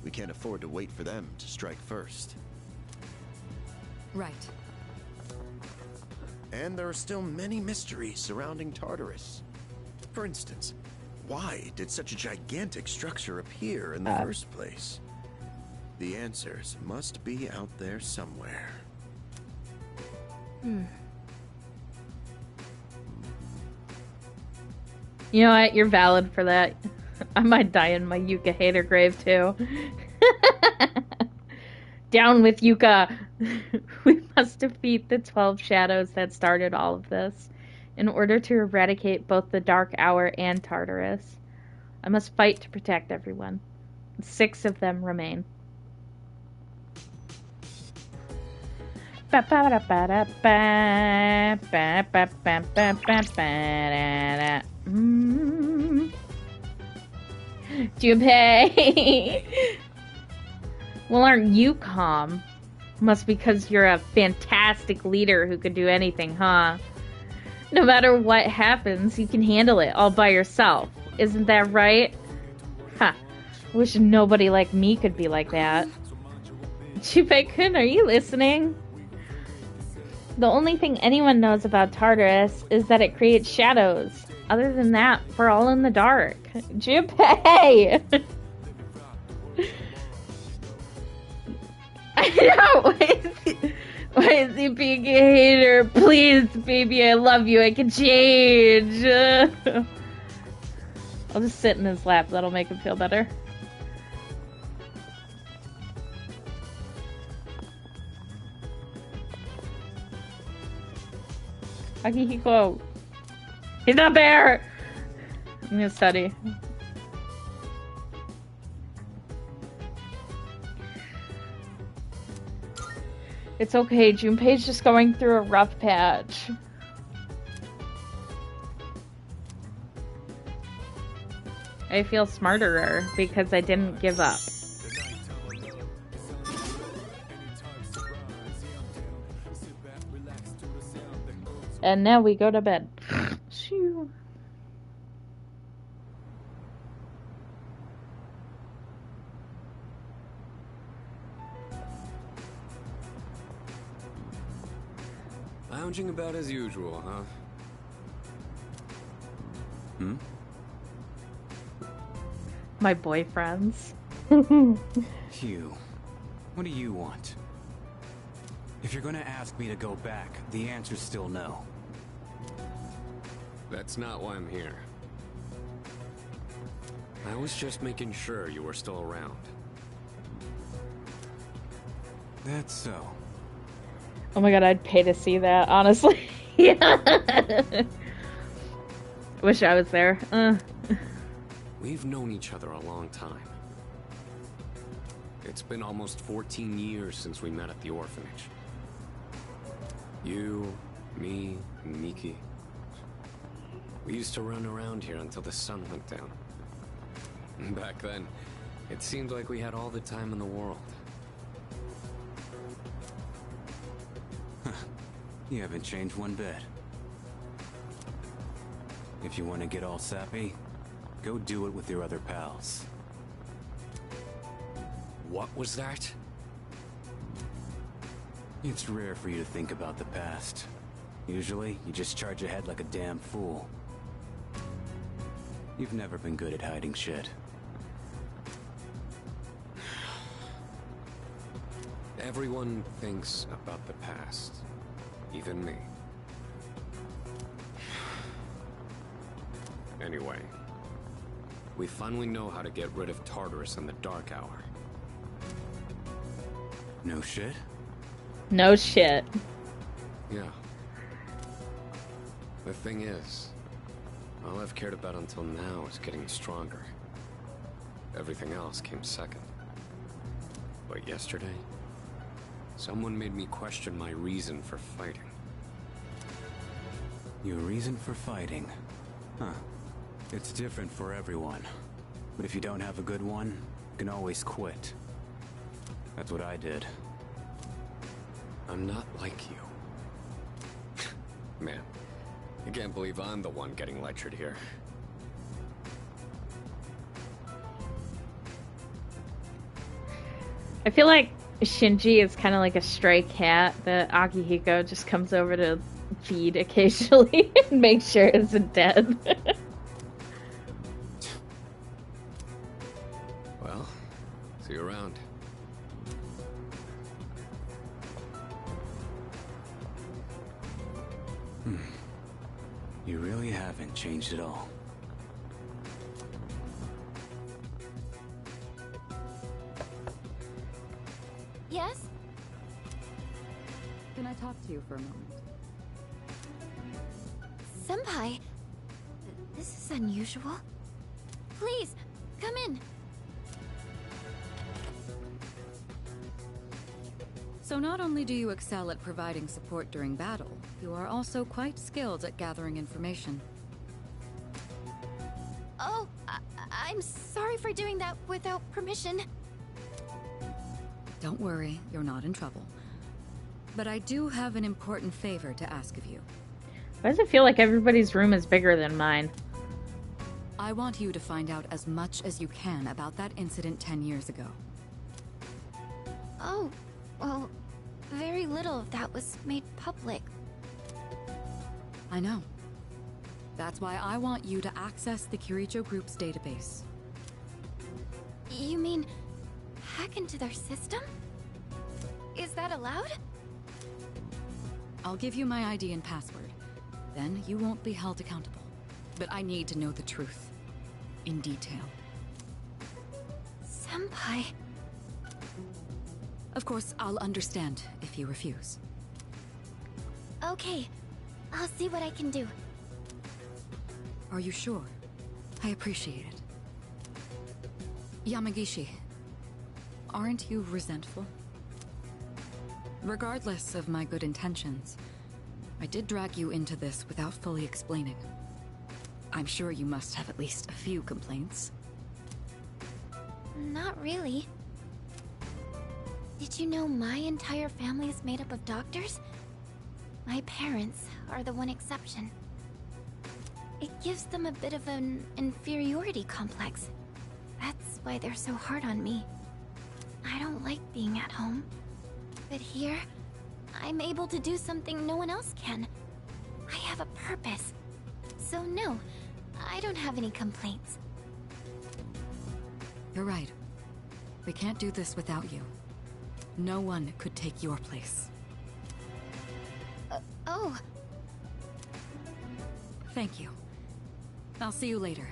[SPEAKER 10] We can't afford to wait for them to strike first.
[SPEAKER 6] Right.
[SPEAKER 10] And there are still many mysteries surrounding Tartarus. For instance, why did such a gigantic structure appear in the first place? The answers must be out there somewhere.
[SPEAKER 1] You know what? You're valid for that. I might die in my Yuka hater grave too. Down with Yuka! We must defeat the 12 shadows that started all of this in order to eradicate both the Dark Hour and Tartarus. I must fight to protect everyone. 6 of them remain. Junpei! Well, aren't you calm? Must be because you're a fantastic leader who could do anything, huh? No matter what happens, you can handle it all by yourself. Isn't that right? Ha. Wish nobody like me could be like that. Junpei-kun, are you listening? The only thing anyone knows about Tartarus is that it creates shadows. Other than that, we're all in the dark. Junpei! I know! Why is he being a hater? Please, baby, I love you. I can change. I'll just sit in his lap. That'll make him feel better. Akihiko, He's not there! I'm gonna study. It's okay, Junpei's just going through a rough patch. I feel smarter because I didn't give up. And now we go to bed. Shoo.
[SPEAKER 7] Lounging about as usual, huh? Hmm?
[SPEAKER 1] My boyfriends.
[SPEAKER 13] Hugh, what do you want? If you're gonna ask me to go back, the answer's still no.
[SPEAKER 7] That's not why I'm here. I was just making sure you were still around.
[SPEAKER 13] That's so.
[SPEAKER 1] Oh my god, I'd pay to see that, honestly. Wish I was there.
[SPEAKER 7] We've known each other a long time. It's been almost 14 years since we met at the orphanage. You, me, and Miki. We used to run around here until the sun went down. Back then, it seemed like we had all the time in the world.
[SPEAKER 13] You haven't changed one bit. If you want to get all sappy, go do it with your other pals.
[SPEAKER 7] What was that?
[SPEAKER 13] It's rare for you to think about the past. Usually, you just charge ahead like a damn fool. You've never been good at hiding shit.
[SPEAKER 7] Everyone thinks about the past. Even me. Anyway, we finally know how to get rid of Tartarus in the Dark Hour.
[SPEAKER 13] No shit?
[SPEAKER 1] No shit.
[SPEAKER 7] Yeah. The thing is, all I've cared about until now is getting stronger. Everything else came second. But yesterday, someone made me question my reason for fighting.
[SPEAKER 13] Your reason for fighting? Huh. It's different for everyone. But if you don't have a good one, you can always quit. That's what I did.
[SPEAKER 7] I'm not like you. Man, I can't believe I'm the one getting lectured here.
[SPEAKER 1] I feel like Shinji is kind of like a stray cat that Akihiko just comes over to feed occasionally and make sure it isn't dead.
[SPEAKER 7] Well, see you around.
[SPEAKER 13] You really haven't changed at all.
[SPEAKER 3] Yes?
[SPEAKER 6] Can I talk to you for a moment?
[SPEAKER 3] Senpai, this is unusual. Please, come in.
[SPEAKER 6] So not only do you excel at providing support during battle, you are also quite skilled at gathering information.
[SPEAKER 3] Oh, I'm sorry for doing that without permission.
[SPEAKER 6] Don't worry, you're not in trouble. But I do have an important favor to ask of you.
[SPEAKER 1] Why does it feel like everybody's room is bigger than mine?
[SPEAKER 6] I want you to find out as much as you can about that incident 10 years ago.
[SPEAKER 3] Oh, well, very little of that was made public.
[SPEAKER 6] I know. That's why I want you to access the Kirijo Group's database.
[SPEAKER 3] You mean hack into their system? Is that allowed?
[SPEAKER 6] I'll give you my ID and password. Then you won't be held accountable. But I need to know the truth. In detail.
[SPEAKER 3] Senpai.
[SPEAKER 6] Of course, I'll understand if you refuse.
[SPEAKER 3] Okay, I'll see what I can do.
[SPEAKER 6] Are you sure? I appreciate it. Yamagishi, aren't you resentful? Regardless of my good intentions, I did drag you into this without fully explaining. I'm sure you must have at least a few complaints.
[SPEAKER 3] Not really. Did you know my entire family is made up of doctors? My parents are the one exception. It gives them a bit of an inferiority complex. That's why they're so hard on me. I don't like being at home. But here, I'm able to do something no one else can. I have a purpose. So no, I don't have any complaints.
[SPEAKER 6] You're right. We can't do this without you. No one could take your place.
[SPEAKER 3] Oh.
[SPEAKER 6] Thank you. I'll see you later.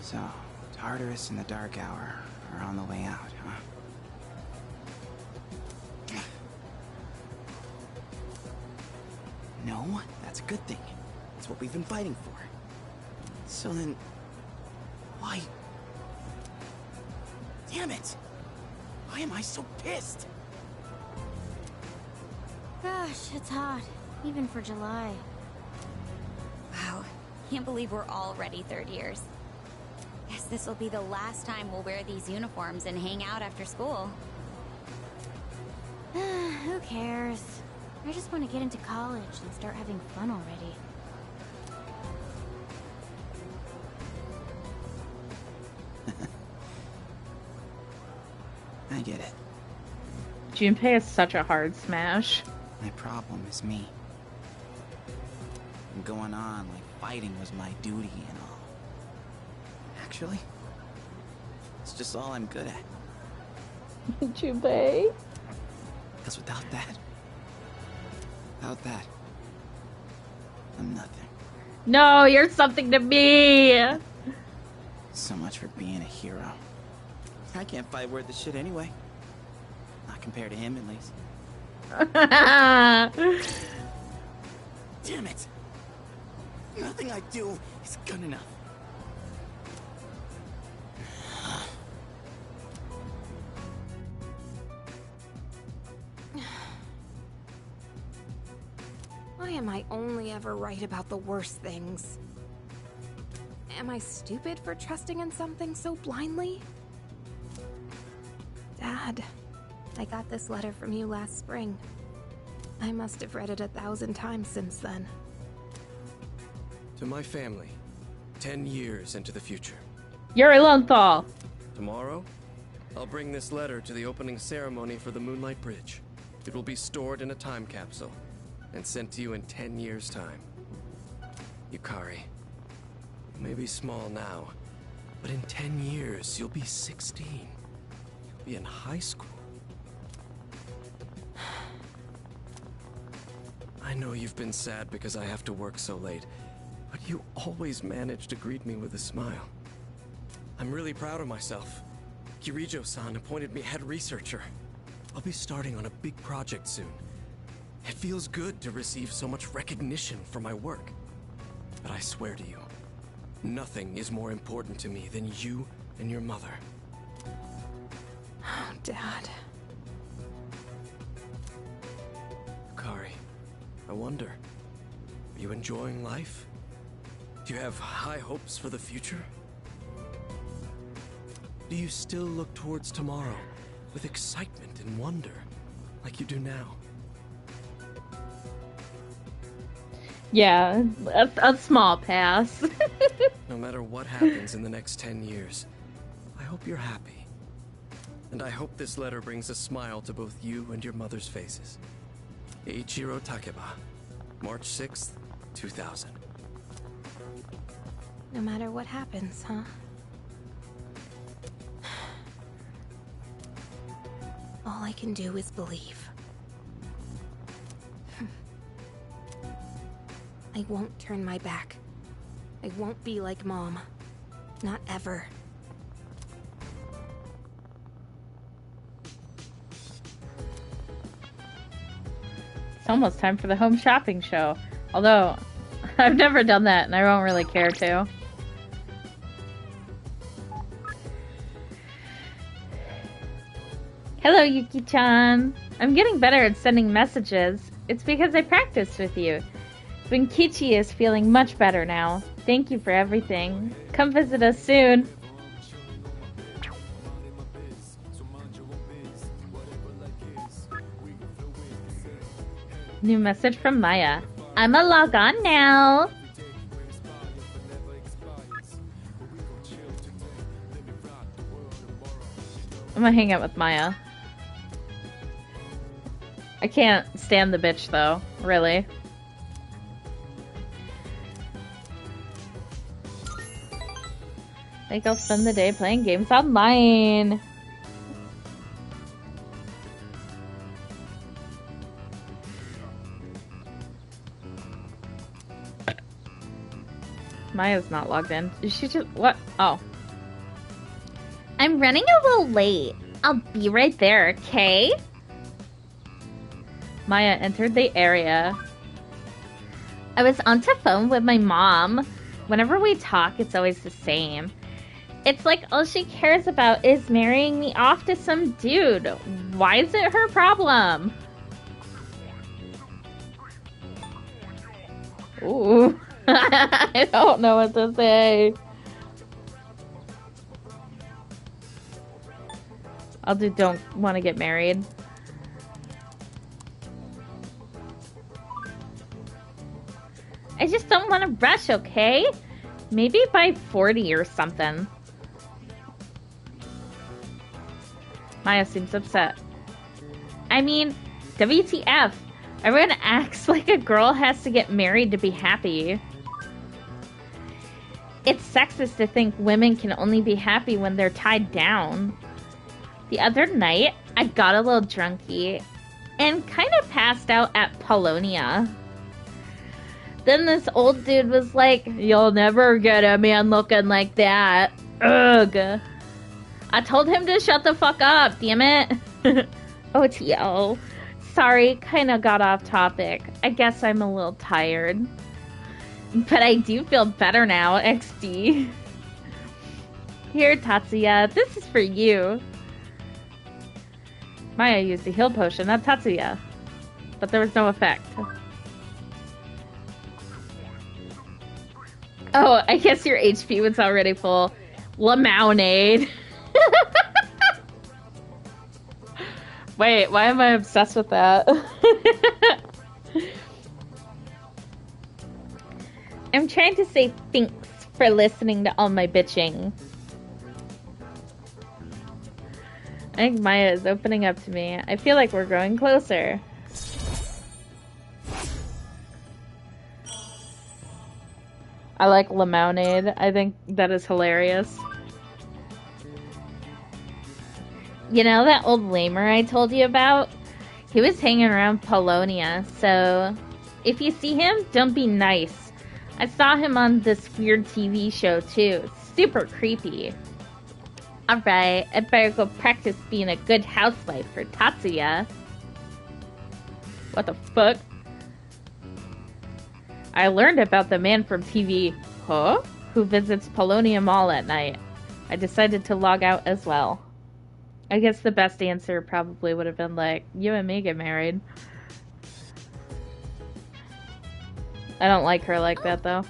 [SPEAKER 12] So, Tartarus and the Dark Hour are on the way out, huh? No, that's a good thing. That's what we've been fighting for. So then... why... Damn it! Why am I so pissed?
[SPEAKER 14] Gosh, it's hot. Even for July.
[SPEAKER 15] Wow. Can't believe we're already third years. Guess this will be the last time we'll wear these uniforms and hang out after school.
[SPEAKER 14] Who cares? I just want to get into college and start having fun already.
[SPEAKER 12] I get it.
[SPEAKER 1] Junpei is such a hard smash.
[SPEAKER 12] My problem is me. I'm going on like fighting was my duty and all. Actually, it's just all I'm good at.
[SPEAKER 1] Junpei?
[SPEAKER 12] Because without that, I'm nothing.
[SPEAKER 1] No, you're something to me!
[SPEAKER 12] So much for being a hero. I can't fight worth the shit anyway. Not compared to him, at least. Damn it! Nothing I do is good enough.
[SPEAKER 11] Why am I only ever right about the worst things? Am I stupid for trusting in something so blindly? Dad, I got this letter from you last spring. I must have read it 1,000 times since then.
[SPEAKER 7] To my family, 10 years into the future.
[SPEAKER 1] Yuri Lowenthal.
[SPEAKER 7] Tomorrow, I'll bring this letter to the opening ceremony for the Moonlight Bridge. It will be stored in a time capsule and sent to you in 10 years' time. Yukari, you may be small now, but in 10 years, you'll be 16. You'll be in high school. I know you've been sad because I have to work so late, but you always manage to greet me with a smile. I'm really proud of myself. Kirijo-san appointed me head researcher. I'll be starting on a big project soon. It feels good to receive so much recognition for my work. But I swear to you, nothing is more important to me than you and your mother.
[SPEAKER 11] Oh, Dad.
[SPEAKER 7] Yukari, I wonder, are you enjoying life? Do you have high hopes for the future? Do you still look towards tomorrow with excitement and wonder, like you do now?
[SPEAKER 1] Yeah, a small pass.
[SPEAKER 7] No matter what happens in the next 10 years, I hope you're happy. And I hope this letter brings a smile to both you and your mother's faces. Eiichiro Takeba, March 6th, 2000.
[SPEAKER 11] No matter what happens, huh? All I can do is believe. I won't turn my back. I won't be like Mom. Not ever.
[SPEAKER 1] It's almost time for the home shopping show. Although, I've never done that and I won't really care to. Hello, Yuki-chan. I'm getting better at sending messages. It's because I practiced with you. Bunkichi is feeling much better now. Thank you for everything. Come visit us soon. New message from Maya. I'ma log on now. I'm gonna hang out with Maya. I can't stand the bitch though, really. I think I'll spend the day playing games online. Maya's not logged in. Is she just... what? Oh. I'm running a little late. I'll be right there, okay? Maya entered the area. I was on the phone with my mom. Whenever we talk, it's always the same. It's like all she cares about is marrying me off to some dude. Why is it her problem? Ooh. I don't know what to say. I'll do don't want to get married. I just don't want to rush, okay? Maybe by 40 or something. Maya seems upset. I mean, WTF? Everyone acts like a girl has to get married to be happy. It's sexist to think women can only be happy when they're tied down. The other night, I got a little drunky and kind of passed out at Polonia. Then this old dude was like, "You'll never get a man looking like that." Ugh. I told him to shut the fuck up, damn it. OTL. Sorry, kinda got off topic. I guess I'm a little tired. But I do feel better now, XD. Here, Tatsuya, this is for you. Maya used the heal potion, not Tatsuya. But there was no effect. Oh, I guess your HP was already full. Lemonade. Wait, why am I obsessed with that? I'm trying to say thanks for listening to all my bitching. I think Maya is opening up to me. I feel like we're growing closer. I like lemonade. I think that is hilarious. You know that old lamer I told you about? He was hanging around Polonia, so if you see him, don't be nice. I saw him on this weird TV show too. Super creepy. Alright, I better go practice being a good housewife for Tatsuya. What the fuck? I learned about the man from TV, huh? Who visits Polonia Mall at night. I decided to log out as well. I guess the best answer probably would have been like, you and me get married. I don't like her like that though.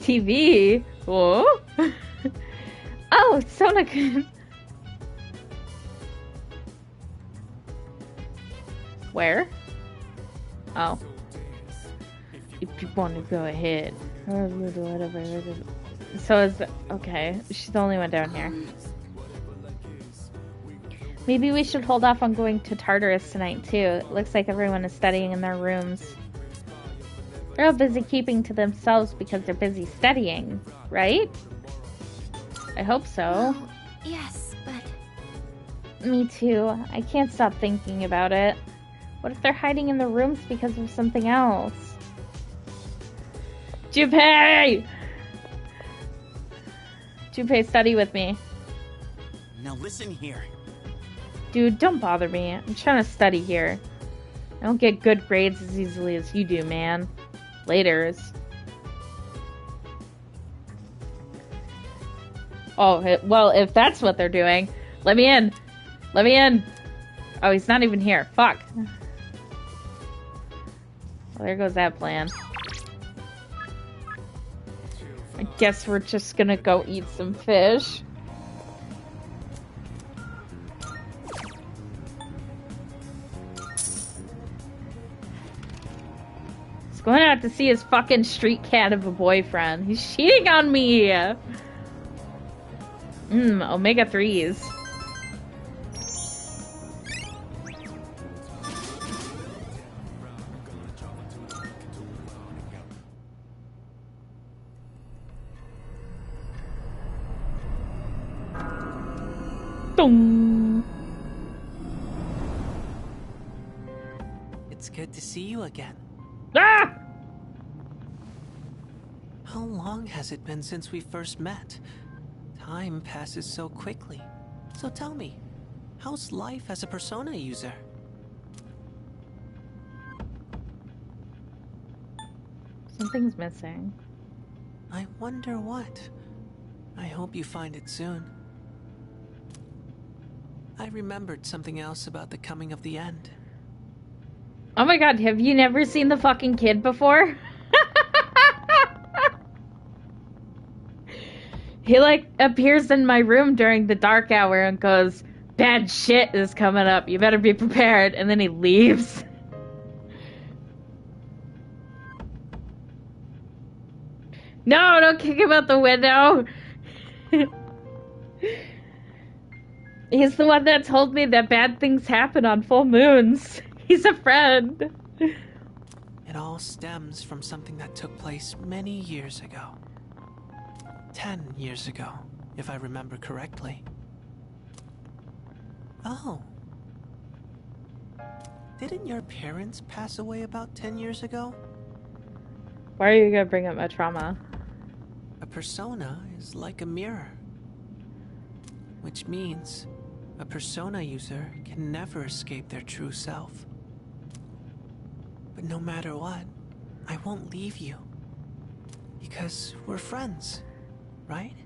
[SPEAKER 1] TV? Whoa? Oh, Sona-kun. Where? Oh. If you want to go ahead. Whatever. So is okay. She's the only one down here. Maybe we should hold off on going to Tartarus tonight too. It looks like everyone is studying in their rooms. They're all busy keeping to themselves because they're busy studying, right? I hope so.
[SPEAKER 3] Well, yes, but...
[SPEAKER 1] Me too. I can't stop thinking about it. What if they're hiding in the rooms because of something else? Junpei! Junpei, study with me.
[SPEAKER 12] Now listen here.
[SPEAKER 1] Dude, don't bother me. I'm trying to study here. I don't get good grades as easily as you do, man. Laters. Oh, well, if that's what they're doing, let me in. Let me in. Oh, he's not even here. Fuck. Well, there goes that plan. I guess we're just gonna go eat some fish. He's going out to see his fucking street cat of a boyfriend. He's cheating on me! Omega-3s. Dong.
[SPEAKER 5] It's good to see you again.
[SPEAKER 1] Ah!
[SPEAKER 5] How long has it been since we first met? Time passes so quickly. So tell me, how's life as a Persona user?
[SPEAKER 1] Something's missing.
[SPEAKER 5] I wonder what. I hope you find it soon. I remembered something else about the coming of the end.
[SPEAKER 1] Oh my god, have you never seen the fucking kid before? He, like, appears in my room during the dark hour and goes, "Bad shit is coming up, you better be prepared," and then he leaves. No, don't kick him out the window! He's the one that told me that bad things happen on full moons. He's a friend.
[SPEAKER 5] It all stems from something that took place many years ago. 10 years ago, if I remember correctly. Oh. Didn't your parents pass away about 10 years ago?
[SPEAKER 1] Why are you gonna bring up my trauma?
[SPEAKER 5] A persona is like a mirror. Which means a persona user can never escape their true self. But no matter what, I won't leave you. Because we're friends, right?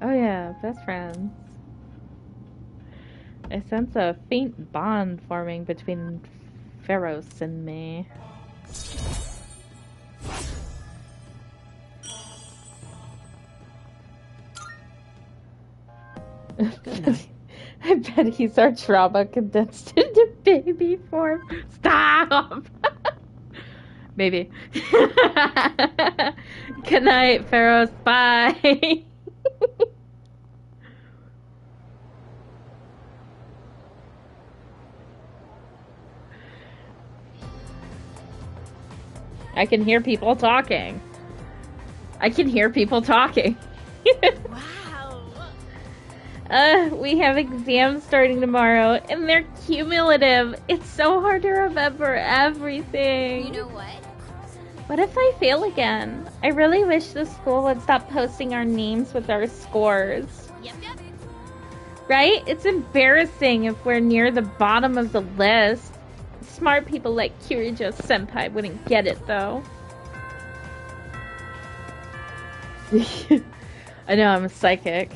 [SPEAKER 1] Oh yeah, best friends. I sense a faint bond forming between Pharos and me. I bet he's our trauma condensed into baby form. Stop! Maybe. Good night, Pharos. Bye. I can hear people talking. I can hear people talking. Wow. We have exams starting tomorrow, and they're cumulative. It's so hard to remember everything.
[SPEAKER 3] You know what?
[SPEAKER 1] What if I fail again? I really wish the school would stop posting our names with our scores.
[SPEAKER 3] Yep.
[SPEAKER 1] Right? It's embarrassing if we're near the bottom of the list. Smart people like Kirijo-senpai wouldn't get it, though. I know, I'm a psychic.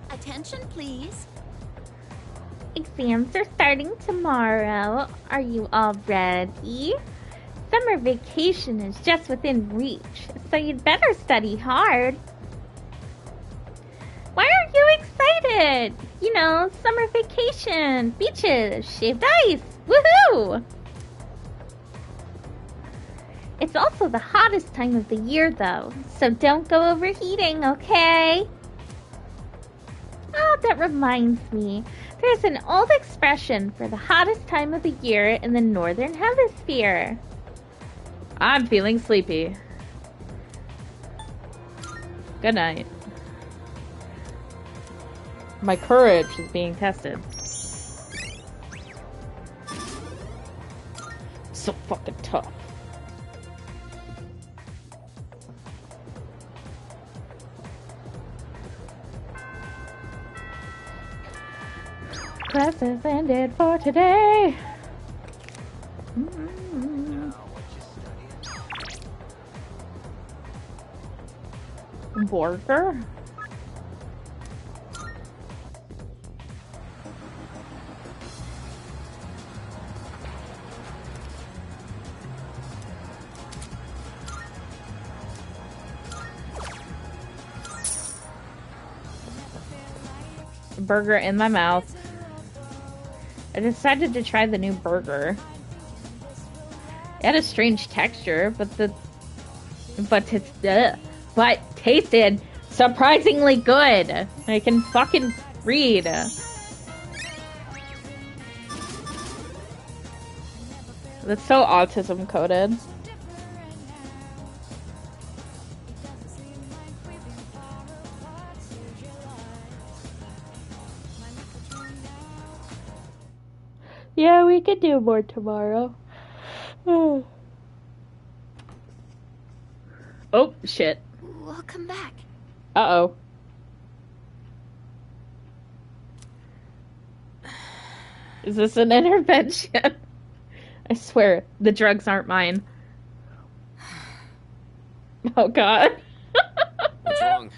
[SPEAKER 3] Attention, please.
[SPEAKER 1] Exams are starting tomorrow. Are you all ready? Summer vacation is just within reach, so you'd better study hard. Why aren't you excited? You know, summer vacation, beaches, shaved ice, woohoo! It's also the hottest time of the year, though, so don't go overheating, okay? Oh, that reminds me. There's an old expression for the hottest time of the year in the Northern Hemisphere. I'm feeling sleepy. Good night. My courage is being tested. So fucking tough. Class has ended for today. Burger? Burger in my mouth. I decided to try the new burger. It had a strange texture, but tasted surprisingly good. I can fucking read. That's so autism coded. Yeah, we could do more tomorrow. Oh, shit.
[SPEAKER 3] Welcome back.
[SPEAKER 1] Uh-oh. Is this an intervention? I swear, the drugs aren't mine. Oh, God.
[SPEAKER 7] What's wrong?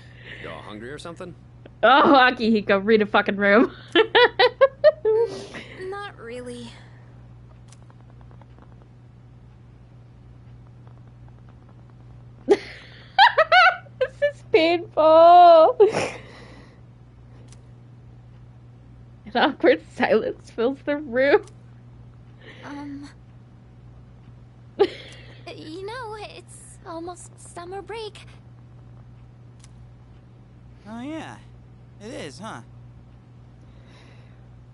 [SPEAKER 7] You all hungry or something?
[SPEAKER 1] Oh, Akihiko, read a fucking room.
[SPEAKER 11] Not really.
[SPEAKER 1] This is painful. An awkward silence fills the room.
[SPEAKER 3] You know, it's almost summer break.
[SPEAKER 12] Oh yeah, it is, huh?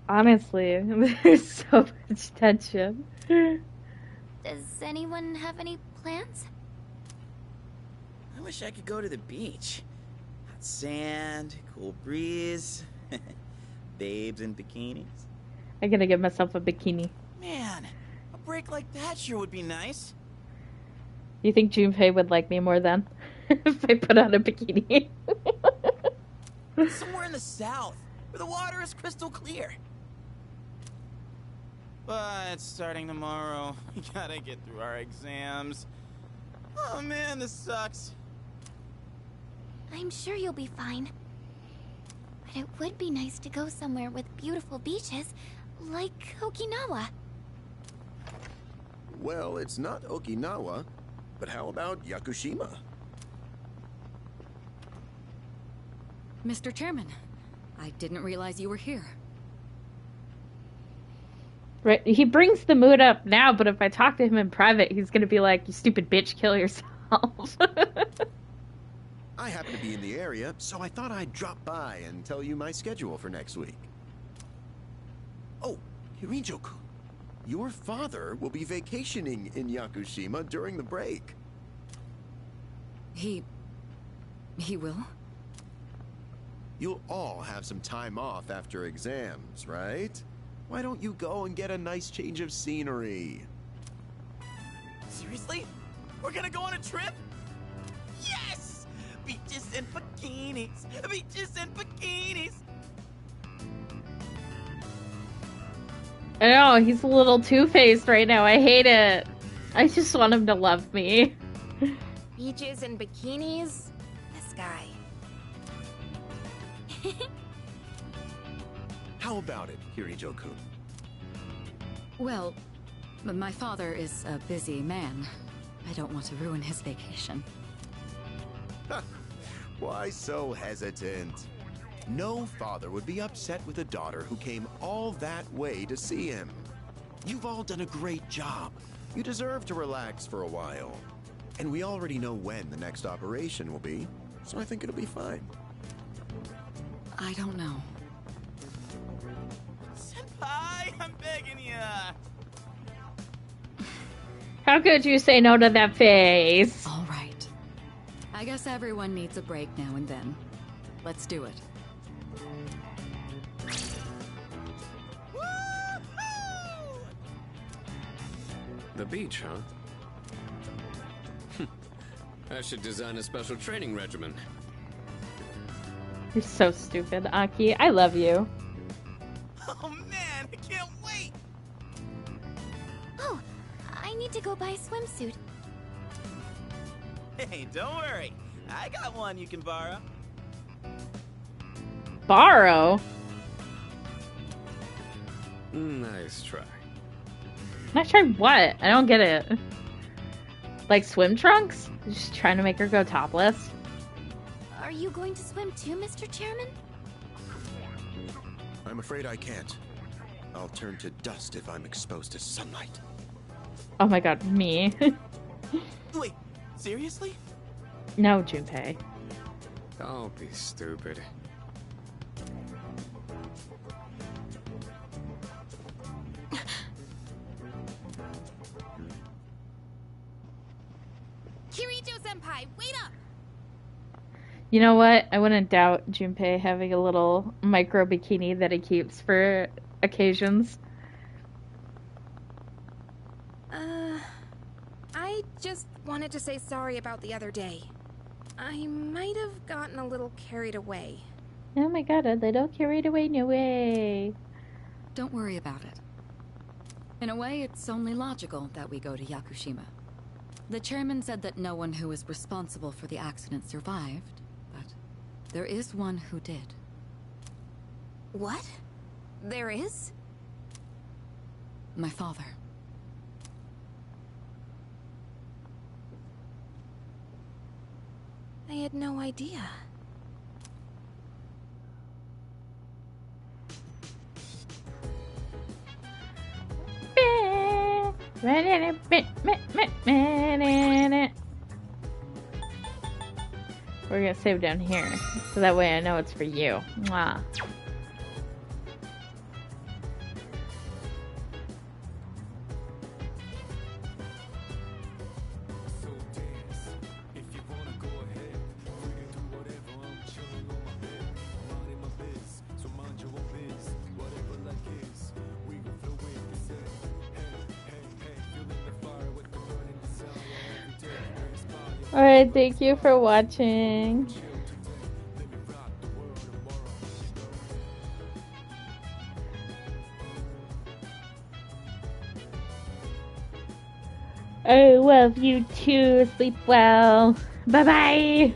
[SPEAKER 1] Honestly, there's so much tension.
[SPEAKER 3] Does anyone have any plans?
[SPEAKER 12] I wish I could go to the beach. Hot sand, cool breeze, babes in bikinis.
[SPEAKER 1] I'm gonna give myself a bikini.
[SPEAKER 12] Man, a break like that sure would be nice.
[SPEAKER 1] You think Junpei would like me more then? If I put on a bikini?
[SPEAKER 12] Somewhere in the south, where the water is crystal clear. But starting tomorrow, we gotta get through our exams. Oh man, this sucks.
[SPEAKER 3] I'm sure you'll be fine. But it would be nice to go somewhere with beautiful beaches, like Okinawa.
[SPEAKER 10] Well, it's not Okinawa, but how about Yakushima?
[SPEAKER 6] Mr. Chairman, I didn't realize you were here.
[SPEAKER 1] Right, he brings the mood up now, but if I talk to him in private, he's gonna be like, "You stupid bitch, kill yourself."
[SPEAKER 10] I happen to be in the area, so I thought I'd drop by and tell you my schedule for next week. Oh, Hirijo-kun, your father will be vacationing in Yakushima during the break.
[SPEAKER 6] He will?
[SPEAKER 10] You'll all have some time off after exams, right? Why don't you go and get a nice change of scenery?
[SPEAKER 12] Seriously? We're gonna go on a trip? Yes! Beaches and bikinis! Beaches and bikinis!
[SPEAKER 1] I know, he's a little two-faced right now. I hate it. I just want him to love me.
[SPEAKER 11] Beaches and bikinis? This guy.
[SPEAKER 10] How about it, Hirijo-kun?
[SPEAKER 6] Well, my father is a busy man. I don't want to ruin his vacation.
[SPEAKER 10] Why so hesitant? No father would be upset with a daughter who came all that way to see him. You've all done a great job. You deserve to relax for a while. And we already know when the next operation will be, so I think it'll be fine.
[SPEAKER 6] I don't know.
[SPEAKER 12] Senpai, I'm begging ya!
[SPEAKER 1] How could you say no to that face?
[SPEAKER 6] All right. I guess everyone needs a break now and then. Let's do it.
[SPEAKER 7] The beach, huh? I should design a special training regimen.
[SPEAKER 1] You're so stupid, Aki. I love you.
[SPEAKER 12] Oh
[SPEAKER 3] to go buy a swimsuit.
[SPEAKER 12] Hey, don't worry. I got one you can borrow.
[SPEAKER 1] Borrow?
[SPEAKER 7] Nice try.
[SPEAKER 1] Not sure what. I don't get it. Like swim trunks? Just trying to make her go topless?
[SPEAKER 3] Are you going to swim too, Mr. Chairman?
[SPEAKER 10] I'm afraid I can't. I'll turn to dust if I'm exposed to sunlight.
[SPEAKER 1] Oh my god, me.
[SPEAKER 12] Wait, seriously?
[SPEAKER 1] No, Junpei.
[SPEAKER 7] Don't be stupid.
[SPEAKER 11] Kirito-senpai, wait up!
[SPEAKER 1] You know what? I wouldn't doubt Junpei having a little micro bikini that he keeps for occasions.
[SPEAKER 11] I just wanted to say sorry about the other day. I might have gotten a little carried away.
[SPEAKER 1] Oh my god, a little carried away, no way.
[SPEAKER 6] Don't worry about it. In a way, it's only logical that we go to Yakushima. The chairman said that no one who was responsible for the accident survived, but there is one who did.
[SPEAKER 11] What? There is?
[SPEAKER 6] My father.
[SPEAKER 11] I had no idea.
[SPEAKER 1] We're gonna save down here, so that way I know it's for you. Mwah. Alright, thank you for watching. I love you too. Sleep well. Bye bye.